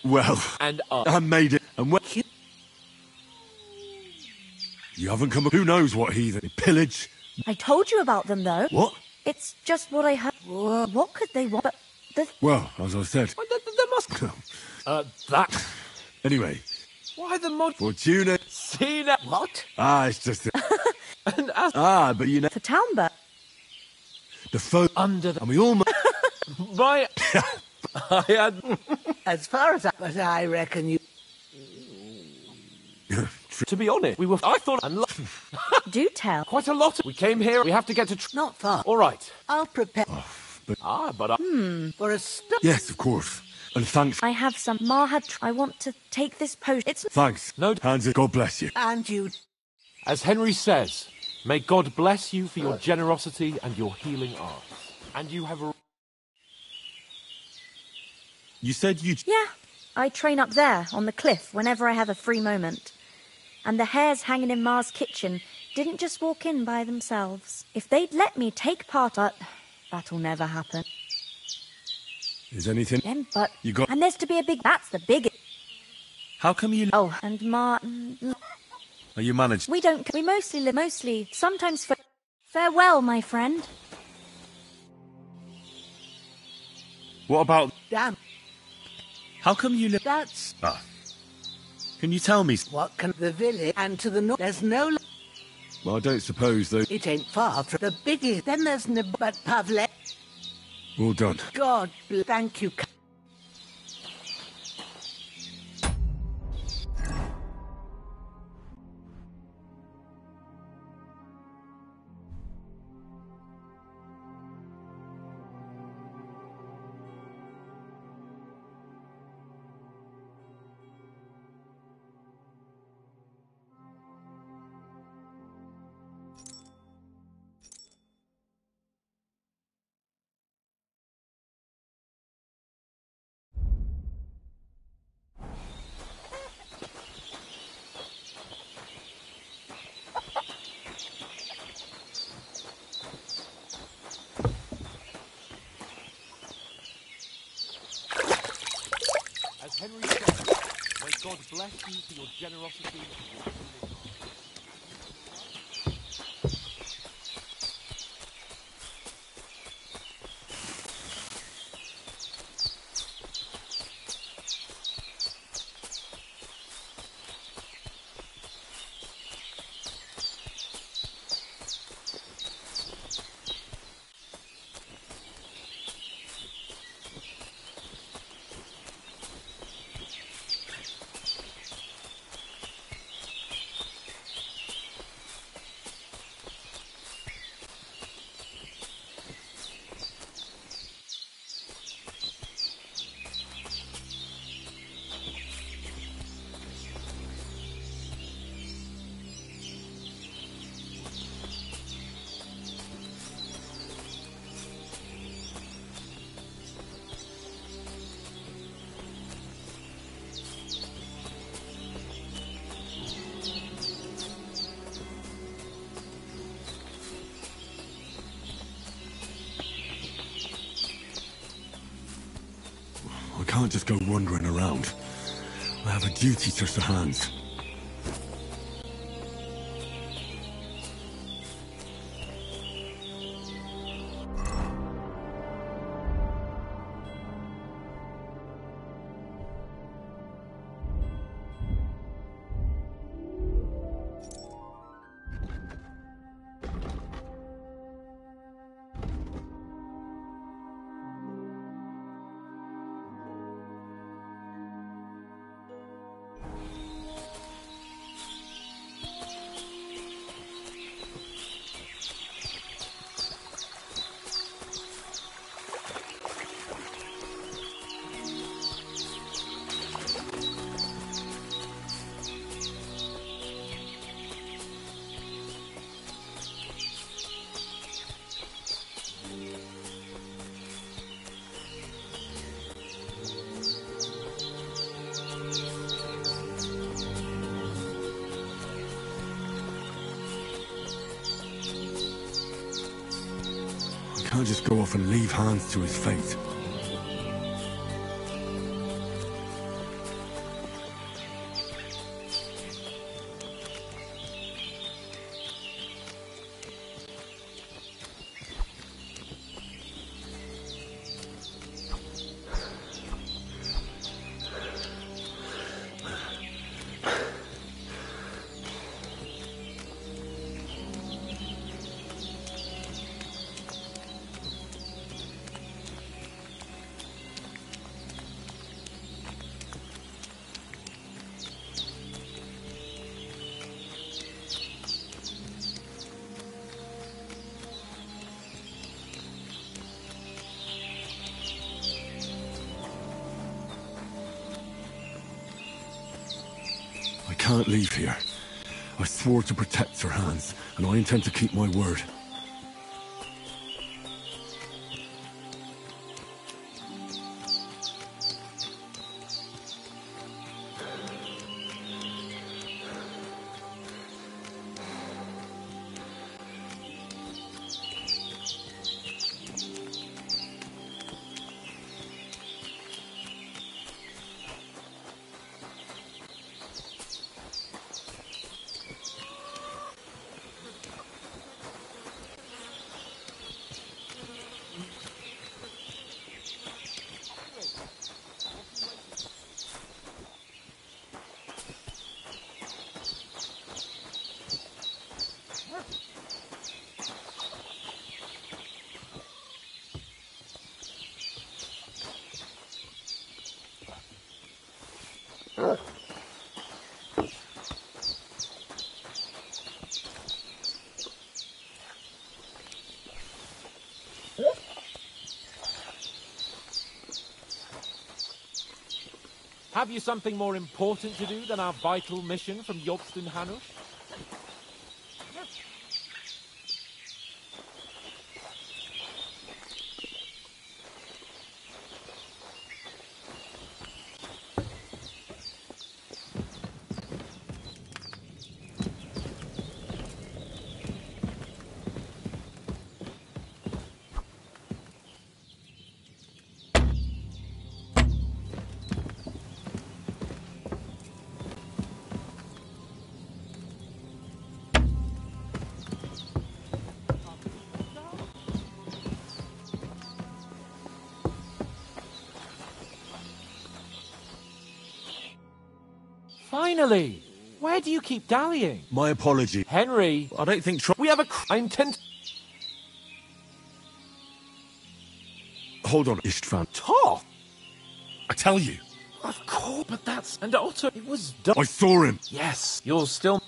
well, and I made it. And when you haven't come. Who knows what heathen pillage? I told you about them, though. What? It's just what I heard. What could they want? But well, as I said, there must. That. Anyway. Why the mod? Fortuna. Cena. What? It's just. And but you know. For Townber. The foe under the. And we all. My. I had. As far as but I reckon you. To be honest, we were. I thought. Do tell. Quite a lot. We came here. We have to get to. Not far. All right. I'll prepare. But. For a start. Yes, of course. And thanks. I have some Mahad. I want to take this potion. It's. Thanks. No. Hands. God bless you. And you. As Henry says, may God bless you for your generosity and your healing arts. And you have a. You said you. Yeah. I train up there on the cliff whenever I have a free moment. And the hares hanging in Ma's kitchen didn't just walk in by themselves. If they'd let me take part, that'll never happen. Is anything? But you got? And there's to be a big. That's the biggest. How come you? Oh, and Ma. Are you managed? We don't. We mostly live. Sometimes. Farewell, my friend. What about? Damn. How come you live? That's. Can you tell me? What can the village and to the north? There's no. Well, I don't suppose though. It ain't far from the biggest. Then there's no. But Pavle. All done. God, thank you. bless you for your generosity. I can't just go wandering around. I have a duty to Sir Hans. I can't just go off and leave Hans to his fate. I can't leave here. I swore to protect Sir Hans, and I intend to keep my word. Have you something more important to do than our vital mission from Jobst and Hanush? Finally! Where do you keep dallying? My apology. Henry! I don't think We have I intend... Hold on, Istvan. Toth! I tell you. Of course, but that's... And Otto, it was done. I saw him. Yes, you're still...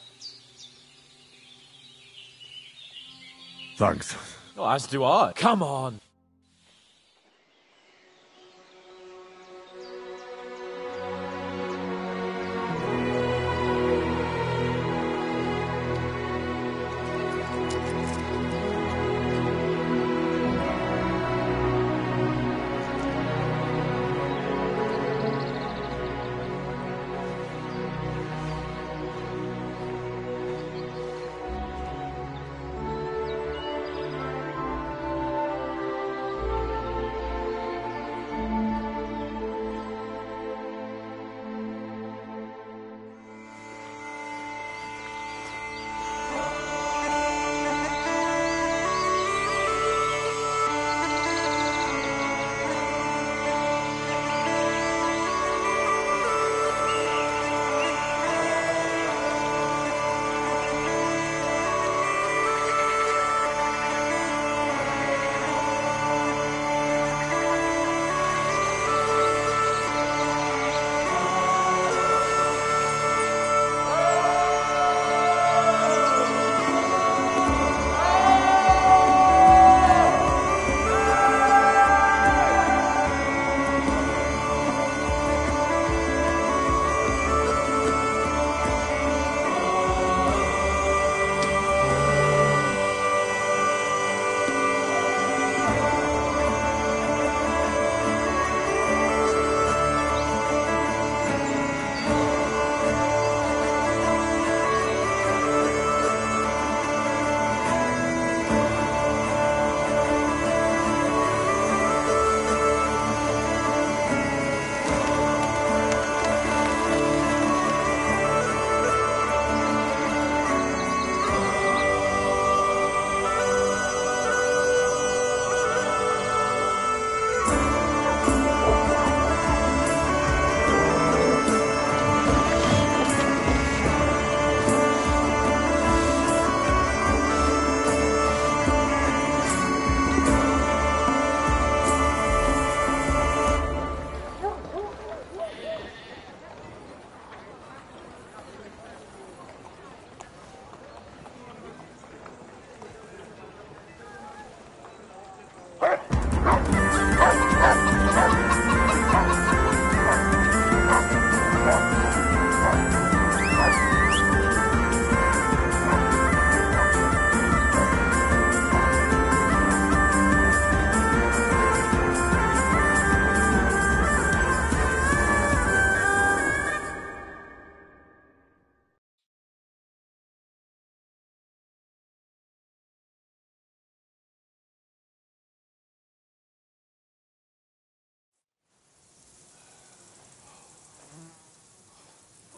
Thanks. Oh, as do I. Come on.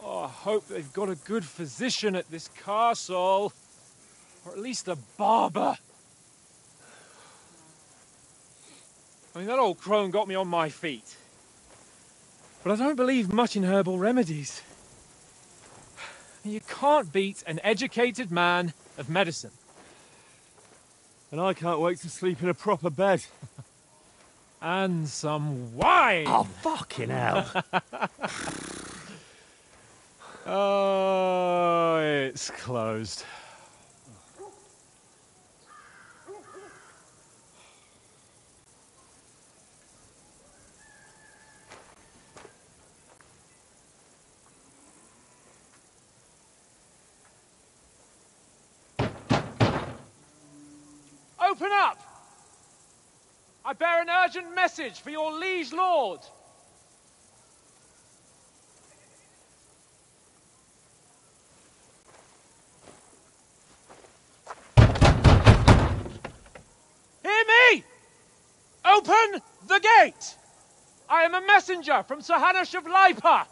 I hope they've got a good physician at this castle. Or at least a barber. I mean, that old crone got me on my feet. But I don't believe much in herbal remedies. You can't beat an educated man of medicine. And I can't wait to sleep in a proper bed. And some wine! Oh, fucking hell. Oh, it's closed. Open up! I bear an urgent message for your liege lord. Hear me! Open the gate! I am a messenger from Sir Hanush of Lipa.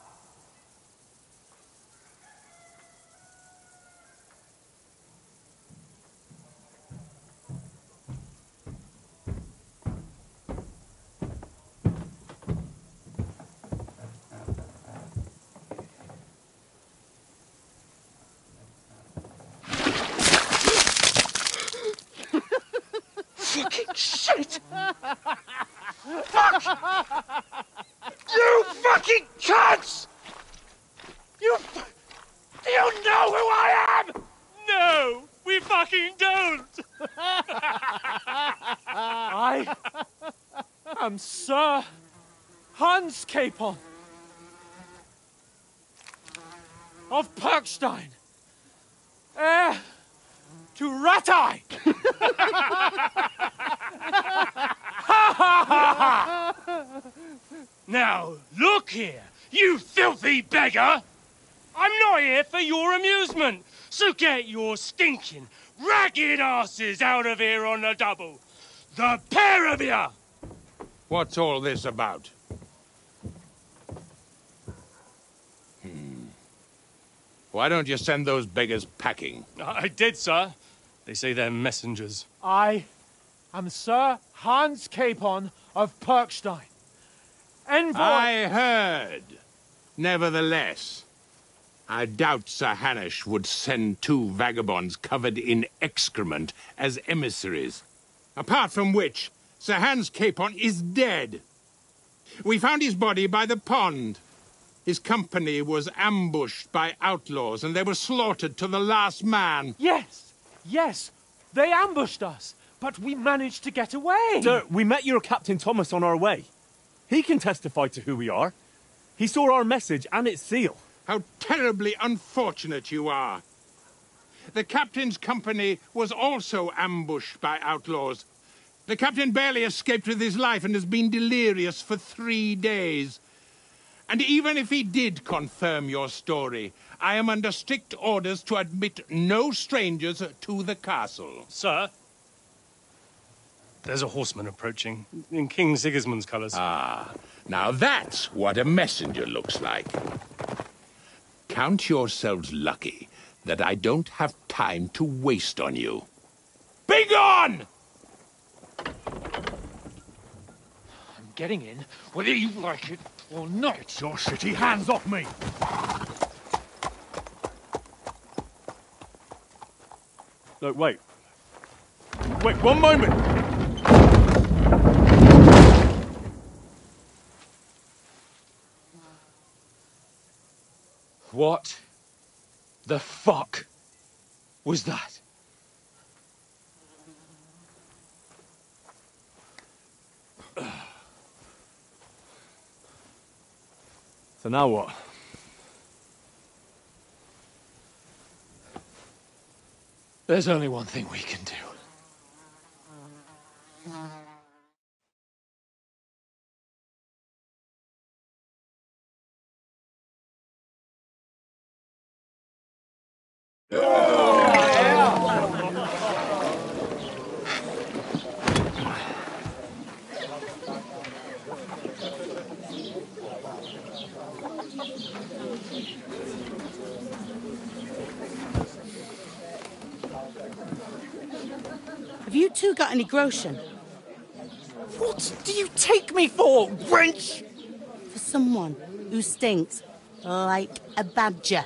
fucking shit! Fuck! You fucking cunts! You know who I am? No, we fucking don't! I am Sir Hans Capon of Perkstein, heir to Ratai! Now, look here, you filthy beggar! I'm not here for your amusement, so get your stinking, ragged asses out of here on the double. The pair of you! What's all this about? Why don't you send those beggars packing? I did, sir. They say they're messengers. I am Sir Hans Capon of Perkstein. Envoy... I heard. Nevertheless, I doubt Sir Hanush would send 2 vagabonds covered in excrement as emissaries. Apart from which, Sir Hans Capon is dead. We found his body by the pond. His company was ambushed by outlaws, and they were slaughtered to the last man. Yes, yes, they ambushed us, but we managed to get away. Sir, we met your Captain Thomas on our way. He can testify to who we are. He saw our message and its seal. How terribly unfortunate you are. The captain's company was also ambushed by outlaws. The captain barely escaped with his life and has been delirious for 3 days. And even if he did confirm your story, I am under strict orders to admit no strangers to the castle. Sir, there's a horseman approaching, in King Sigismund's colours. Ah, now that's what a messenger looks like. Count yourselves lucky that I don't have time to waste on you. Be gone! I'm getting in, whether you like it or not. Your shitty hands off me! Look, wait. Wait, one moment! What the fuck was that? So now what? There's only one thing we can do. Have you two got any groschen? What do you take me for, wench? For someone who stinks like a badger.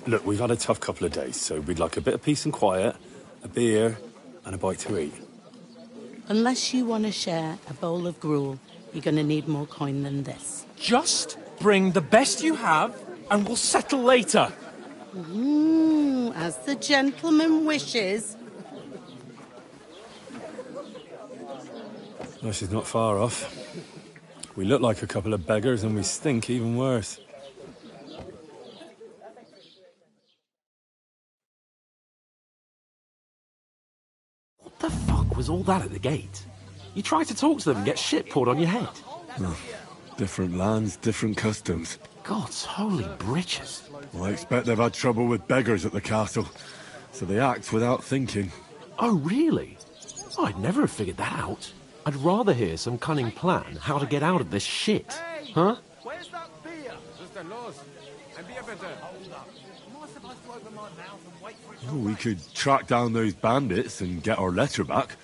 Look, we've had a tough couple of days, so we'd like a bit of peace and quiet, a beer, and a bite to eat. Unless you want to share a bowl of gruel, you're going to need more coin than this. Just bring the best you have, and we'll settle later. As the gentleman wishes. No, she's not far off. We look like a couple of beggars, and we stink even worse. What the fuck was all that at the gate? You try to talk to them and get shit poured on your head. Oh, different lands, different customs. God's holy britches. Well, I expect they've had trouble with beggars at the castle, so they act without thinking. Oh, really? Oh, I'd never have figured that out. I'd rather hear some cunning plan how to get out of this shit. Huh? Where's that beer? Mr. Laws. And beer better. Well, we could track down those bandits and get our letter back.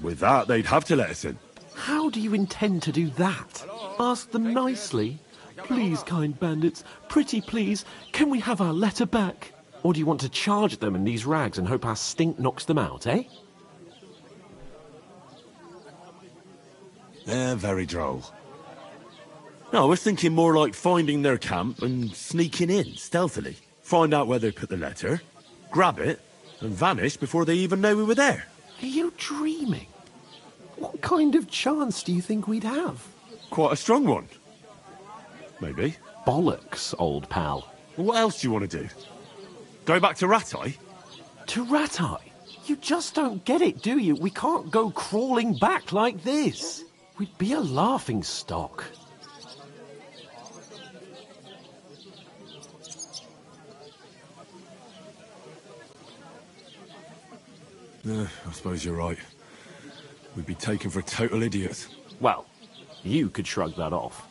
With that, they'd have to let us in. How do you intend to do that? Ask them nicely. Please, kind bandits, pretty please, can we have our letter back? Or do you want to charge them in these rags and hope our stink knocks them out, eh? They're very droll. No, I was thinking more like finding their camp and sneaking in, stealthily. Find out where they put the letter, grab it, and vanish before they even know we were there. Are you dreaming? What kind of chance do you think we'd have? Quite a strong one. Maybe. Bollocks, old pal. Well, what else do you want to do? Go back to Rattay? To Rattay? You just don't get it, do you? We can't go crawling back like this. We'd be a laughing stock. I suppose you're right. We'd be taken for total idiots. Well, you could shrug that off.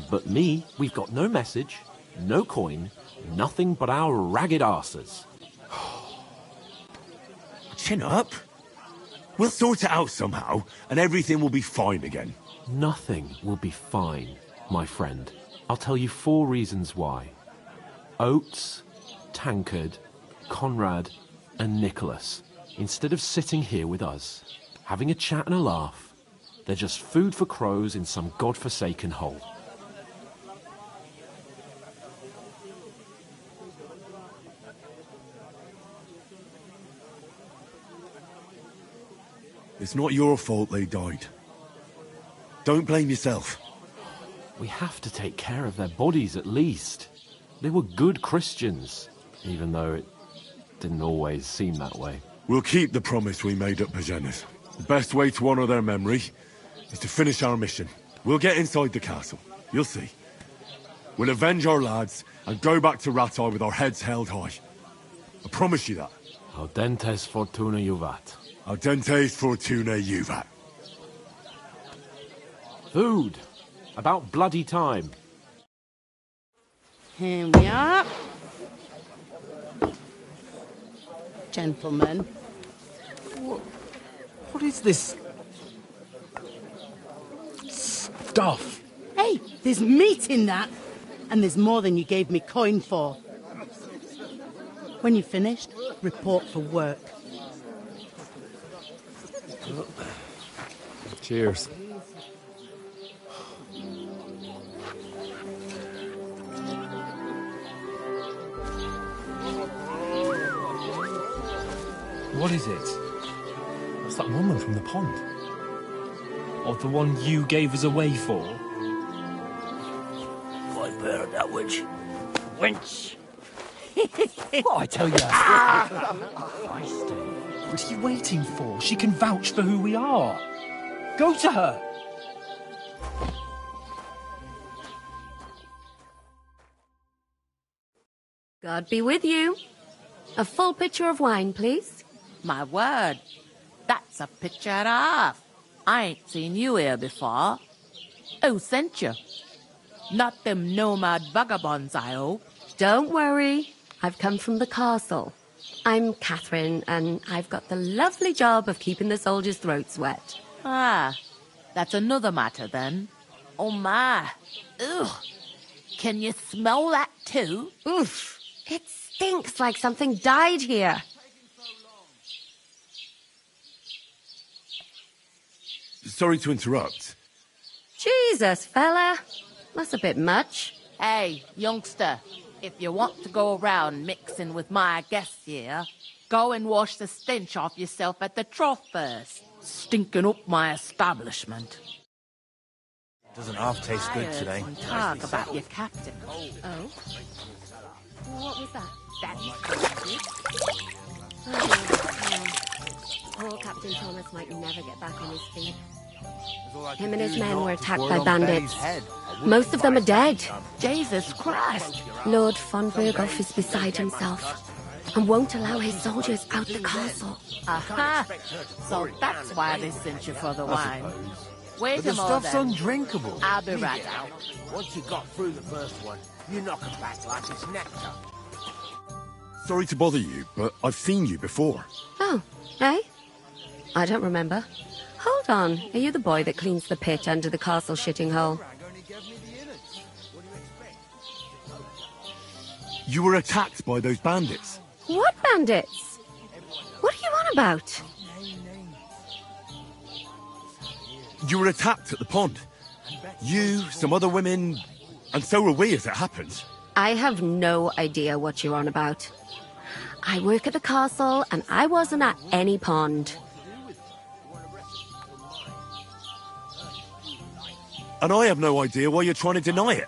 But me, we've got no message, no coin, nothing but our ragged arses. Chin up. We'll sort it out somehow, and everything will be fine again. Nothing will be fine, my friend. I'll tell you 4 reasons why. Oates, Tankard, Conrad, and Nicholas, instead of sitting here with us, having a chat and a laugh, they're just food for crows in some godforsaken hole. It's not your fault they died. Don't blame yourself. We have to take care of their bodies at least. They were good Christians, even though it didn't always seem that way. We'll keep the promise we made at Bajenas. The best way to honour their memory is to finish our mission. We'll get inside the castle. You'll see. We'll avenge our lads and go back to Rattay with our heads held high. I promise you that. Audentes fortuna juvat. Audentes fortuna juvat. Food. About bloody time. Here we are. Gentlemen. What is this stuff? Hey, there's meat in that. And there's more than you gave me coin for. When you're finished, report for work. Cheers. What is it? What's that woman from the pond? Or the one you gave us away for? I've heard that witch. Wench! What I tell you? What are you waiting for? She can vouch for who we are. Go to her. God be with you. A full pitcher of wine, please. My word, that's a picture and a half. I ain't seen you here before. Who sent you? Not them nomad vagabonds, I hope. Don't worry. I've come from the castle. I'm Catherine, and I've got the lovely job of keeping the soldiers' throats wet. Ah, that's another matter then. Oh my. Ugh. Can you smell that too? Oof. It stinks like something died here. Sorry to interrupt. Jesus, fella. That's a bit much. Hey, youngster, if you want to go around mixing with my guests here, go and wash the stench off yourself at the trough first. Stinking up my establishment. Doesn't half taste good today. Talk about your captain. Oh? What was that? Poor Captain Thomas might never get back on his feet. Him and his men were attacked by bandits. Most of them are dead. Jesus Christ. Lord von Berghoff is beside himself and won't allow his soldiers out the castle. Aha! So that's why they sent you for the wine. Wait But the a moment. stuff's undrinkable. I'll be You right get out. Once you got through the first one, you knock 'em back like it's nectar. Sorry to bother you, but I've seen you before. Oh, eh? I don't remember. Hold on. Are you the boy that cleans the pit under the castle shitting hole? You were attacked by those bandits. What bandits? What are you on about? You were attacked at the pond. You, some other women, and so were we as it happened. I have no idea what you're on about. I work at the castle, and I wasn't at any pond. And I have no idea why you're trying to deny it.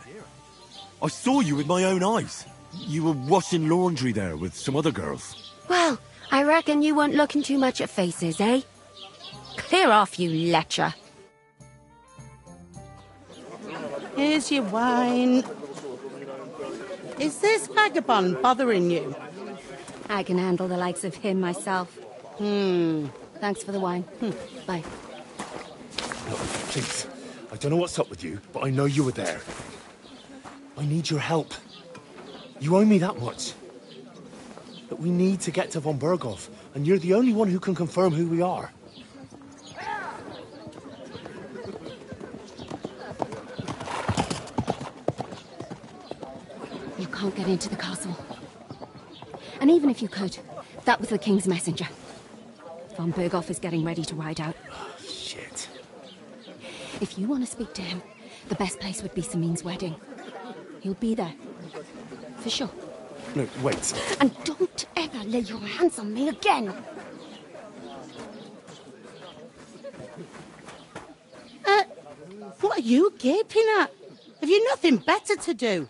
I saw you with my own eyes. You were washing laundry there with some other girls. Well, I reckon you weren't looking too much at faces, eh? Clear off, you lecher. Here's your wine. Is this vagabond bothering you? I can handle the likes of him myself. Thanks for the wine. Bye. Look, please. I don't know what's up with you, but I know you were there. I need your help. You owe me that much. But we need to get to von Berghoff, and you're the only one who can confirm who we are. You can't get into the castle. And even if you could, that was the King's messenger. Von Berghoff is getting ready to ride out. Shit. If you want to speak to him, the best place would be Samine's wedding. He'll be there. For sure. No, wait. And don't ever lay your hands on me again! What are you gaping at? Have you nothing better to do?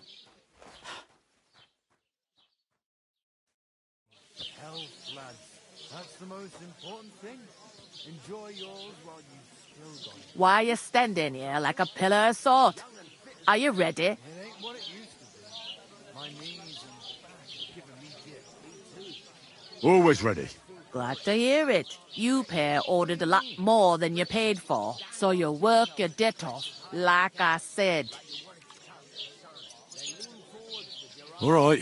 Health, lads. That's the most important thing. Enjoy yours while you've still got it. Why are you standing here like a pillar of salt? Are you ready? It ain't what it used to be. My knees and back are giving me shit. Me too. Always ready. Glad to hear it. You pair ordered a lot more than you paid for, so you work your debt off, like I said. All right.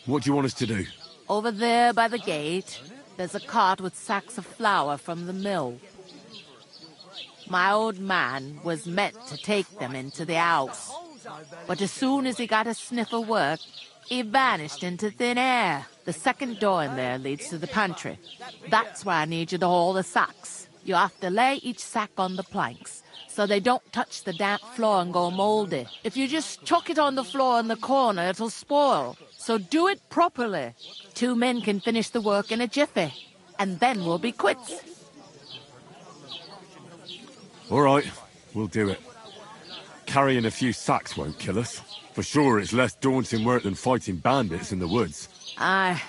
What do you want us to do? Over there by the gate, there's a cart with sacks of flour from the mill. My old man was meant to take them into the house, but as soon as he got a sniff of work, he vanished into thin air. The second door in there leads to the pantry. That's where I need you to haul the sacks. You have to lay each sack on the planks, so they don't touch the damp floor and go mouldy. If you just chuck it on the floor in the corner, it'll spoil. So do it properly. 2 men can finish the work in a jiffy, and then we'll be quits. All right, we'll do it. Carrying a few sacks won't kill us. For sure, it's less daunting work than fighting bandits in the woods. Aye,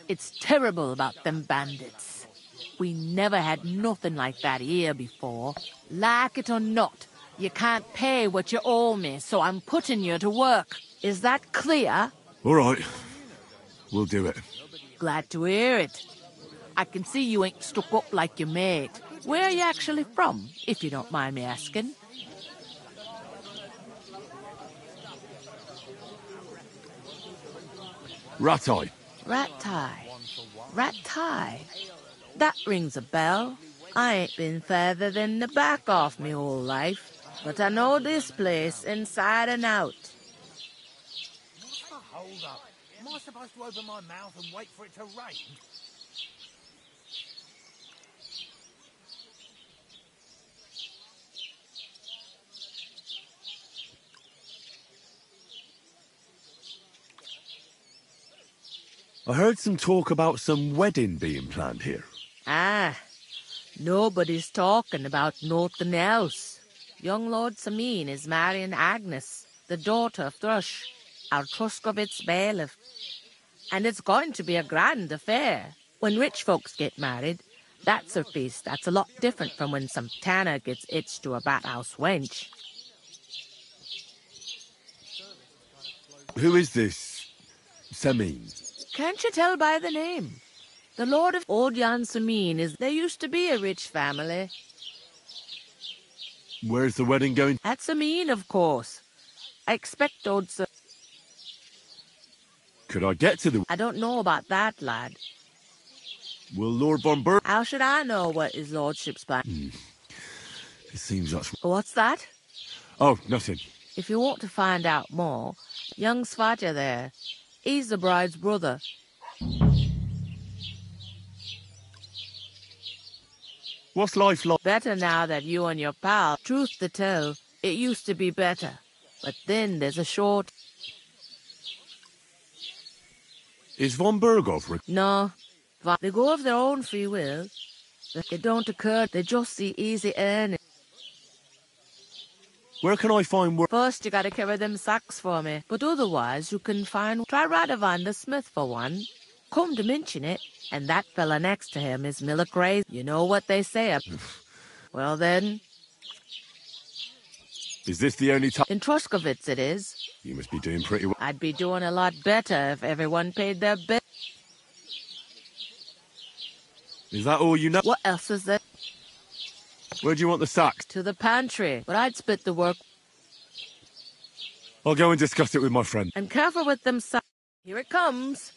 it's terrible about them bandits. We never had nothing like that here before. Like it or not, you can't pay what you owe me, so I'm putting you to work. Is that clear? All right, we'll do it. Glad to hear it. I can see you ain't stuck up like your mate. Where are you actually from, if you don't mind me asking? Rattay. Rattay. Rattay. That rings a bell. I ain't been further than the back off me whole life, but I know this place inside and out. Hold up. Am I supposed to open my mouth and wait for it to rain? I heard some talk about some wedding being planned here. Ah, nobody's talking about nothing else. Young Lord Samine is marrying Agnes, the daughter of Thrush, our Truskovitz bailiff. And it's going to be a grand affair. When rich folks get married, that's a feast that's a lot different from when some tanner gets hitched to a bathouse wench. Who is this Samine? Can't you tell by the name? The Lord of Old Jan Samine is... There used to be a rich family. Where's the wedding going? At Samine, of course. I expect old Sir... Could I get to the... I don't know about that, lad. Will Lord von Berg... How should I know what his lordship's plan? It seems that's... What's that? Oh, nothing. If you want to find out more, young Svaja there, he's the bride's brother. What's life like? Better now that you and your pal. Truth to tell, it used to be better. But then there's a short... Is von Berghoff... No. They go of their own free will. It don't occur. They just see easy earning. Where can I find work? First, you gotta carry them sacks for me. But otherwise, you can find... Try Radovan the Smith for one. Come to mention it. And that fella next to him is Miller Crazy. You know what they say. Well then... Is this the only time? In Truskovitz it is. You must be doing pretty well. I'd be doing a lot better if everyone paid their bill. Is that all you know? What else is there? Where do you want the sacks? To the pantry, but I'd split the work. I'll go and discuss it with my friend. And careful with them sacks. Here it comes.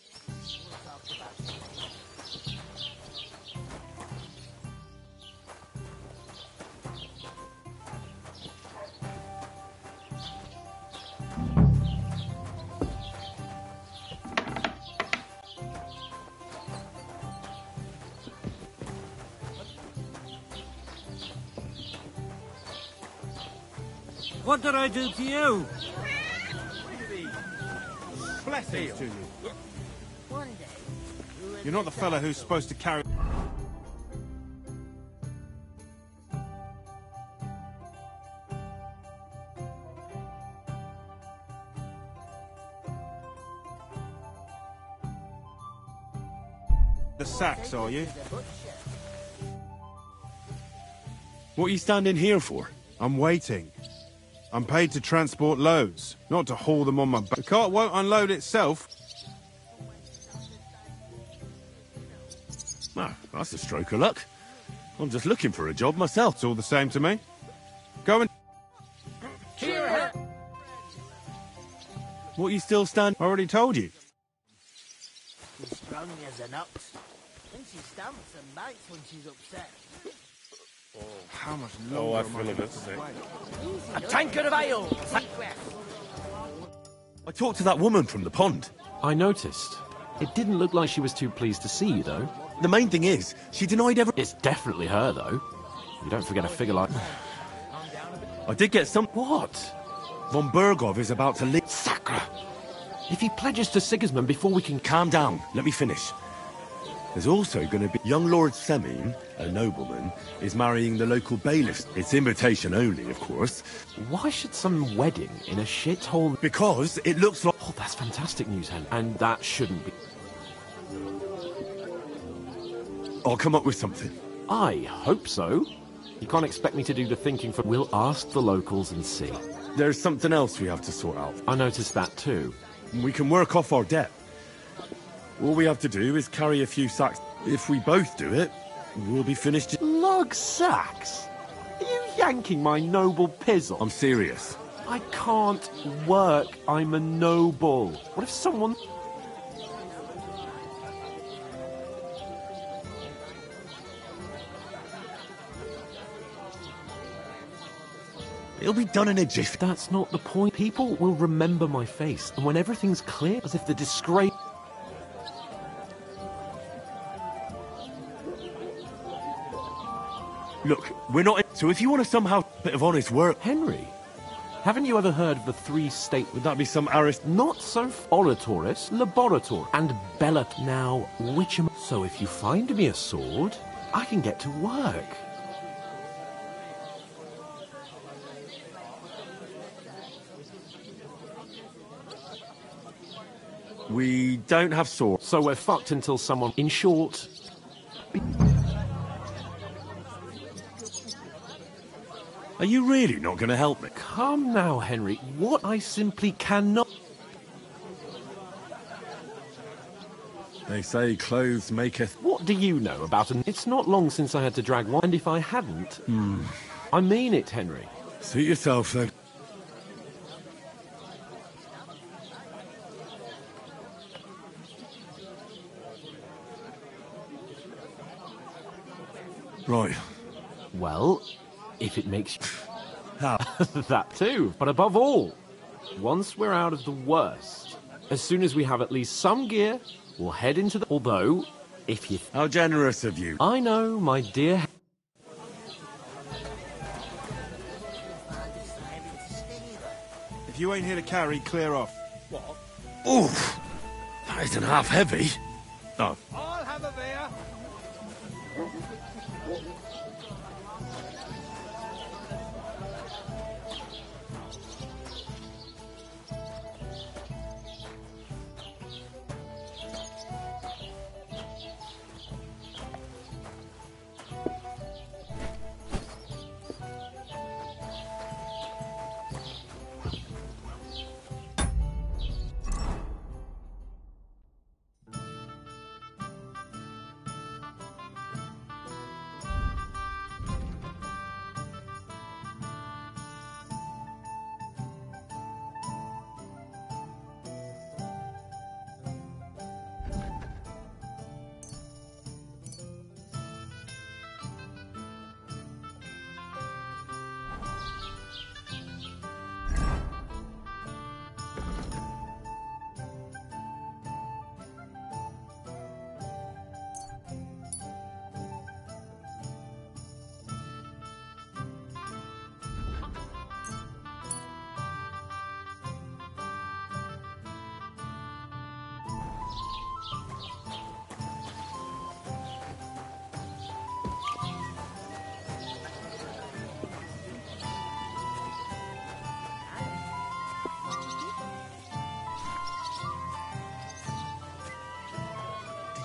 What did I do to you? Blessings to you. You're not the fella who's supposed to carry... the sacks, are you? What are you standing here for? I'm waiting. I'm paid to transport loads, not to haul them on my back. The cart won't unload itself. Ah, that's a stroke of luck. I'm just looking for a job myself. It's all the same to me. Go and... Cheer! What are you still standing? I already told you. She's strong as an ox. And she stamps and bites when she's upset. How much longer I feel a bit sick. A tankard of ale! I talked to that woman from the pond. I noticed. It didn't look like she was too pleased to see you, though. The main thing is, she denied every... It's definitely her, though. You don't forget a figure like... I did get some... What? Von Berghoff is about to leave... Sacre! If he pledges to Sigismund before we can... Calm down. Let me finish. There's also going to be... Young Lord Semin, a nobleman, is marrying the local bailiff. It's invitation only, of course. Why should some wedding in a shithole... Because it looks like... Oh, that's fantastic news, Henry. And that shouldn't be... I'll come up with something. I hope so. You can't expect me to do the thinking for... We'll ask the locals and see. There's something else we have to sort out. I noticed that too. We can work off our debt. All we have to do is carry a few sacks. If we both do it, we'll be finished. Lug sacks? Are you yanking my noble pizzle? I'm serious. I can't work. I'm a noble. What if someone... It'll be done in a jiff. That's not the point. People will remember my face, and when everything's clear, as if the disgrace... Look, we're not... So if you want to somehow... bit of honest work... Henry, haven't you ever heard of the three state... Would that be some arist... Not so... Oratoris, Laborator, and Bellat. Now, which am... So if you find me a sword, I can get to work. We don't have swords. So we're fucked until someone... In short... Are you really not going to help me? Come now, Henry. What I simply cannot... They say clothes maketh... What do you know about an... It's not long since I had to drag one, and if I hadn't... I mean it, Henry. Suit yourself, then. Right. Well, if it makes you... How? That too. But above all, once we're out of the worst, as soon as we have at least some gear, we'll head into the... Although, if you... How generous of you. I know, my dear... you ain't here to carry, clear off. What? Oof! That isn't half heavy. Oh. I'll have a beer.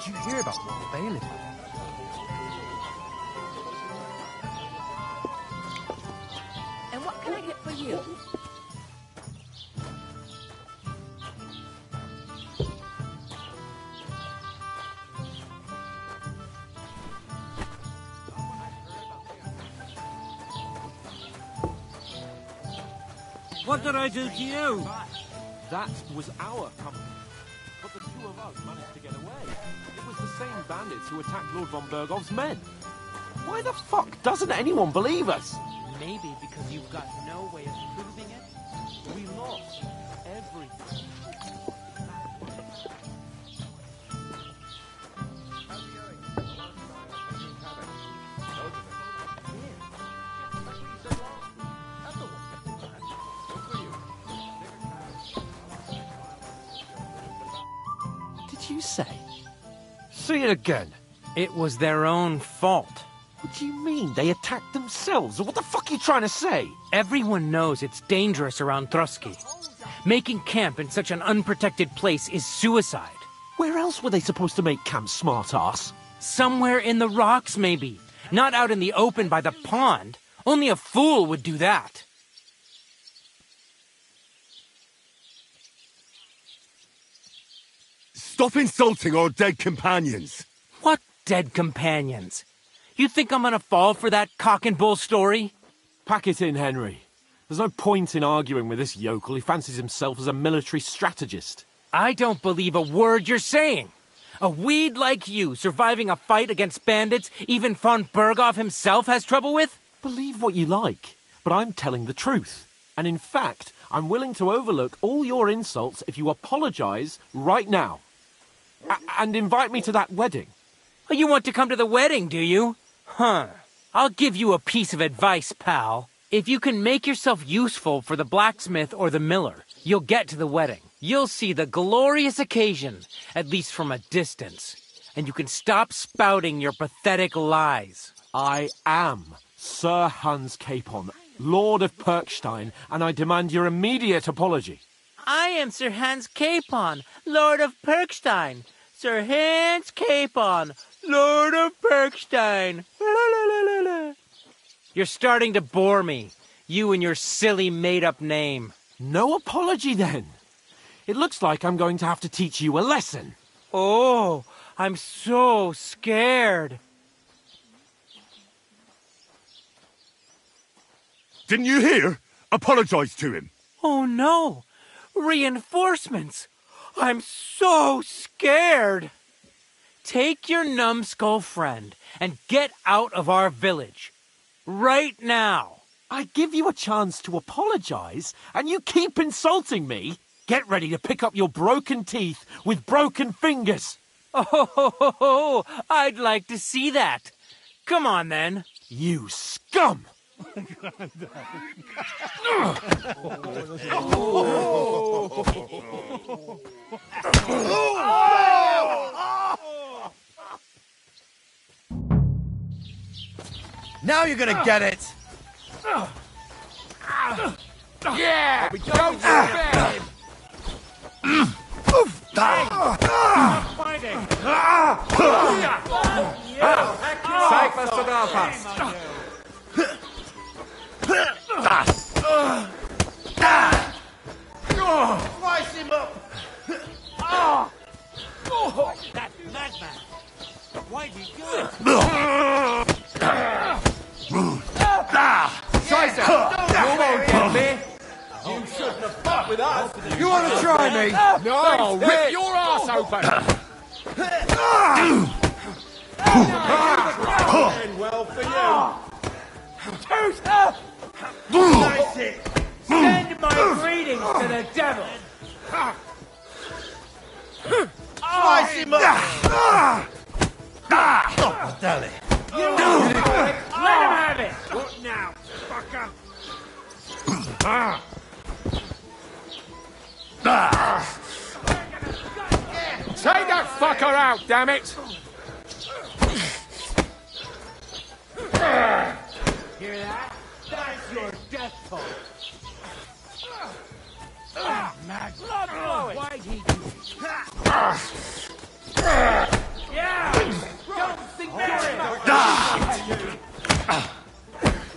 Did you hear about what the bailiff? And what can I get for you? What did I do to you? That was our company. But the two of us managed to get away. It was the same bandits who attacked Lord von Bergov's men. Why the fuck doesn't anyone believe us? Maybe because you've got no way of proving it. We lost everything. Did you say? Say it again. It was their own fault. What do you mean? They attacked themselves? What the fuck are you trying to say? Everyone knows it's dangerous around Trusky. Making camp in such an unprotected place is suicide. Where else were they supposed to make camp, smart-ass? Somewhere in the rocks, maybe. Not out in the open by the pond. Only a fool would do that. Stop insulting our dead companions! What dead companions? You think I'm gonna fall for that cock and bull story? Pack it in, Henry. There's no point in arguing with this yokel. He fancies himself as a military strategist. I don't believe a word you're saying. A weed like you surviving a fight against bandits even von Berghoff himself has trouble with? Believe what you like, but I'm telling the truth. And in fact, I'm willing to overlook all your insults if you apologize right now. And invite me to that wedding. Oh, you want to come to the wedding, do you? Huh. I'll give you a piece of advice, pal. If you can make yourself useful for the blacksmith or the miller, you'll get to the wedding. You'll see the glorious occasion, at least from a distance. And you can stop spouting your pathetic lies. I am Sir Hans Capon, Lord of Perkstein, and I demand your immediate apology. I am Sir Hans Capon, Lord of Perkstein. Sir Hans Capon, Lord of Perkstein. You're starting to bore me, you and your silly made-up name. No apology, then. It looks like I'm going to have to teach you a lesson. Oh, I'm so scared. Didn't you hear? Apologize to him. Oh, no. Reinforcements. I'm so scared. Take your numbskull friend and get out of our village. Right now. I give you a chance to apologize, and you keep insulting me. Get ready to pick up your broken teeth with broken fingers. Oh, I'd like to see that. Come on, then. You scum! Now you're gonna get it! Yeah! We don't spare him! Fighting! Zeig, was du drauf hast! Slice him up! That madman! Why'd he do it? Scheiße! You won't get me! You shouldn't have fought with us! You wanna try me? No, I'll rip your ass open! And well for you! Nice it! Send my greetings to the devil! Slice him up! Oh, damn it! Let him have it! What now, fucker? Take that fucker out, damn it! Hear that? That's your death toll. Mad blood flowing. Why'd he do it? Yeah! Don't think that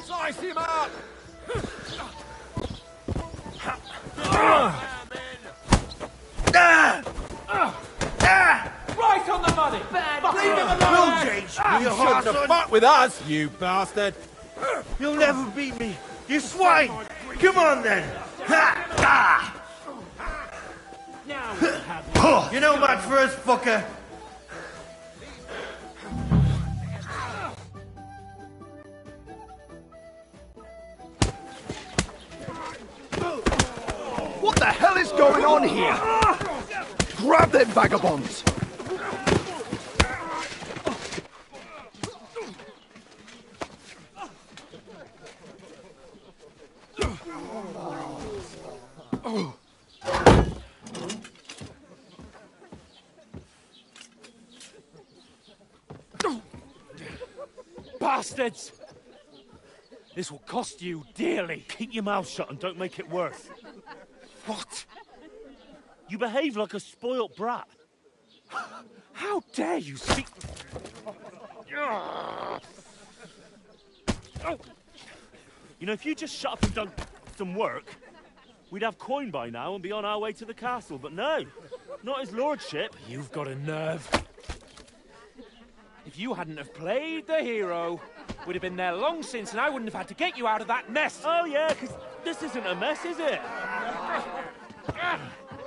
Slice him up! Right on the money! Leave him alone, James! You shouldn't have fought with us, you bastard! You'll never beat me, you swine! Come on then! now we'll have You know much first, fucker! What the hell is going on here? Grab them vagabonds! bastards! This will cost you dearly. Keep your mouth shut and don't make it worse. What? You behave like a spoilt brat. How dare you speak... You know, if you just shut up and done some work, we'd have coin by now and be on our way to the castle. But no, not his lordship. You've got a nerve. If you hadn't have played the hero, we'd have been there long since and I wouldn't have had to get you out of that mess. Oh yeah, because this isn't a mess, is it?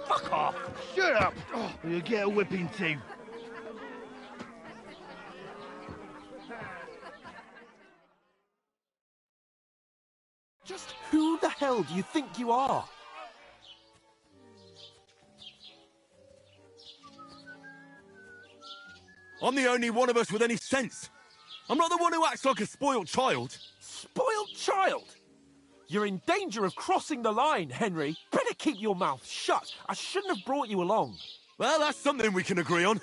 Fuck off. Shut up! Or you'll get a whipping too. Just who the hell do you think you are? I'm the only one of us with any sense. I'm not the one who acts like a spoiled child. Spoiled child? You're in danger of crossing the line, Henry. Better keep your mouth shut. I shouldn't have brought you along. Well, that's something we can agree on.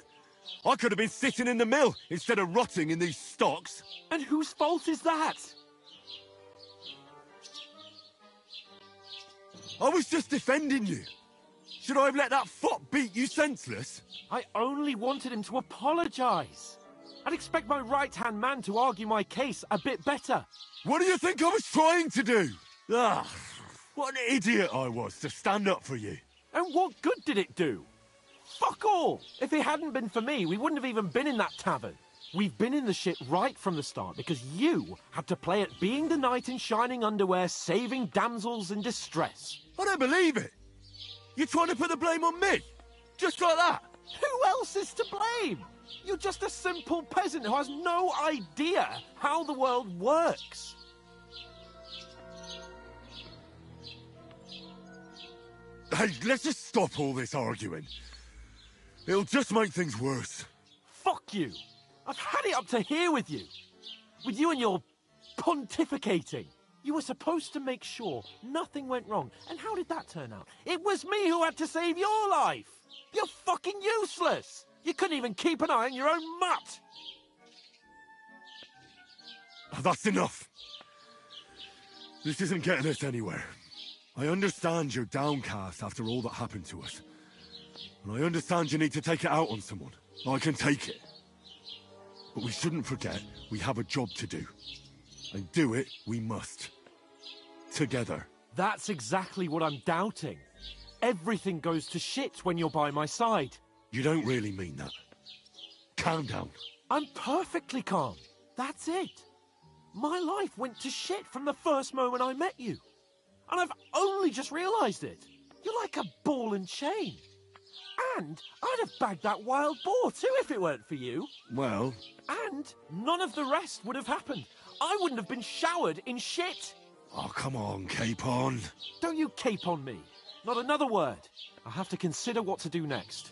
I could have been sitting in the mill instead of rotting in these stocks. And whose fault is that? I was just defending you. Should I have let that fop beat you senseless? I only wanted him to apologise. I'd expect my right-hand man to argue my case a bit better. What do you think I was trying to do? Ah, what an idiot I was to stand up for you. And what good did it do? Fuck all! If it hadn't been for me, we wouldn't have even been in that tavern. We've been in the shit right from the start because you had to play at being the knight in shining underwear, saving damsels in distress. I don't believe it. You're trying to put the blame on me? Just like that? Who else is to blame? You're just a simple peasant who has no idea how the world works. Hey, let's just stop all this arguing. It'll just make things worse. Fuck you. I've had it up to here with you. With you and your pontificating. You were supposed to make sure nothing went wrong. And how did that turn out? It was me who had to save your life. You're fucking useless. You couldn't even keep an eye on your own mutt. That's enough. This isn't getting us anywhere. I understand you're downcast after all that happened to us. And I understand you need to take it out on someone. I can take it. But we shouldn't forget we have a job to do. And do it we must. Together. That's exactly what I'm doubting. Everything goes to shit when you're by my side. You don't really mean that. Calm down. I'm perfectly calm. That's it. My life went to shit from the first moment I met you. And I've only just realised it. You're like a ball and chain. And I'd have bagged that wild boar too if it weren't for you. Well... And none of the rest would have happened. I wouldn't have been showered in shit. Oh, come on, Capon. Don't you cape on me. Not another word. I'll have to consider what to do next.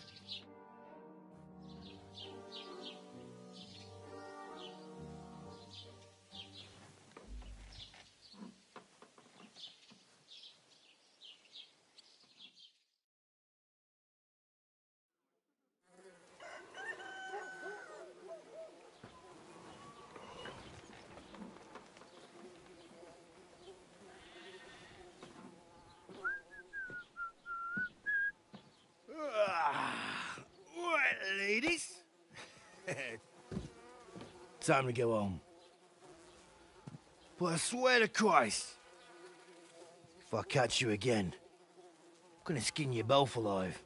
Right, ladies. Time to go home. But I swear to Christ, if I catch you again, I'm gonna skin you both alive.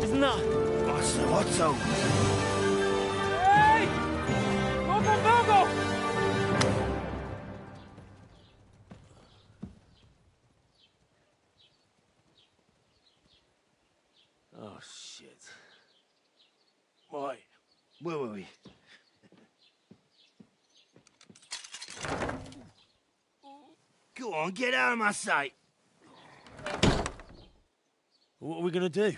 Isn't that? Otto. Hey! Go, go, go, go! Oh, shit. Right, where were we? Go on, get out of my sight. What are we gonna do?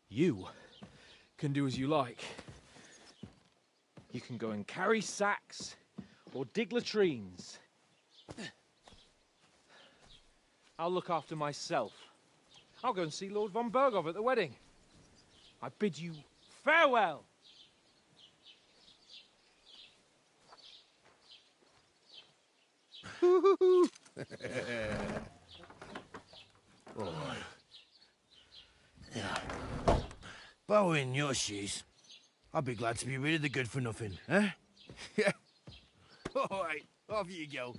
You can do as you like. You can go and carry sacks or dig latrines. I'll look after myself. I'll go and see Lord von Bergov at the wedding. I bid you farewell. Oh. Yeah. If I were in your shoes, I'd be glad to be rid of the good for nothing, huh? Yeah. All right, off you go.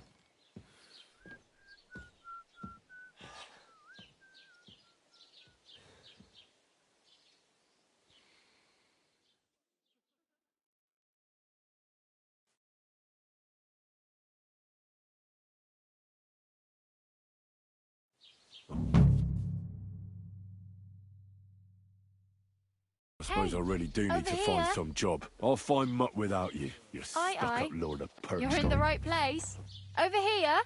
I suppose I really do need to find some job. I'll find mutt without you. You stuck-up lord of Perkstone. You're in the right place. Over here.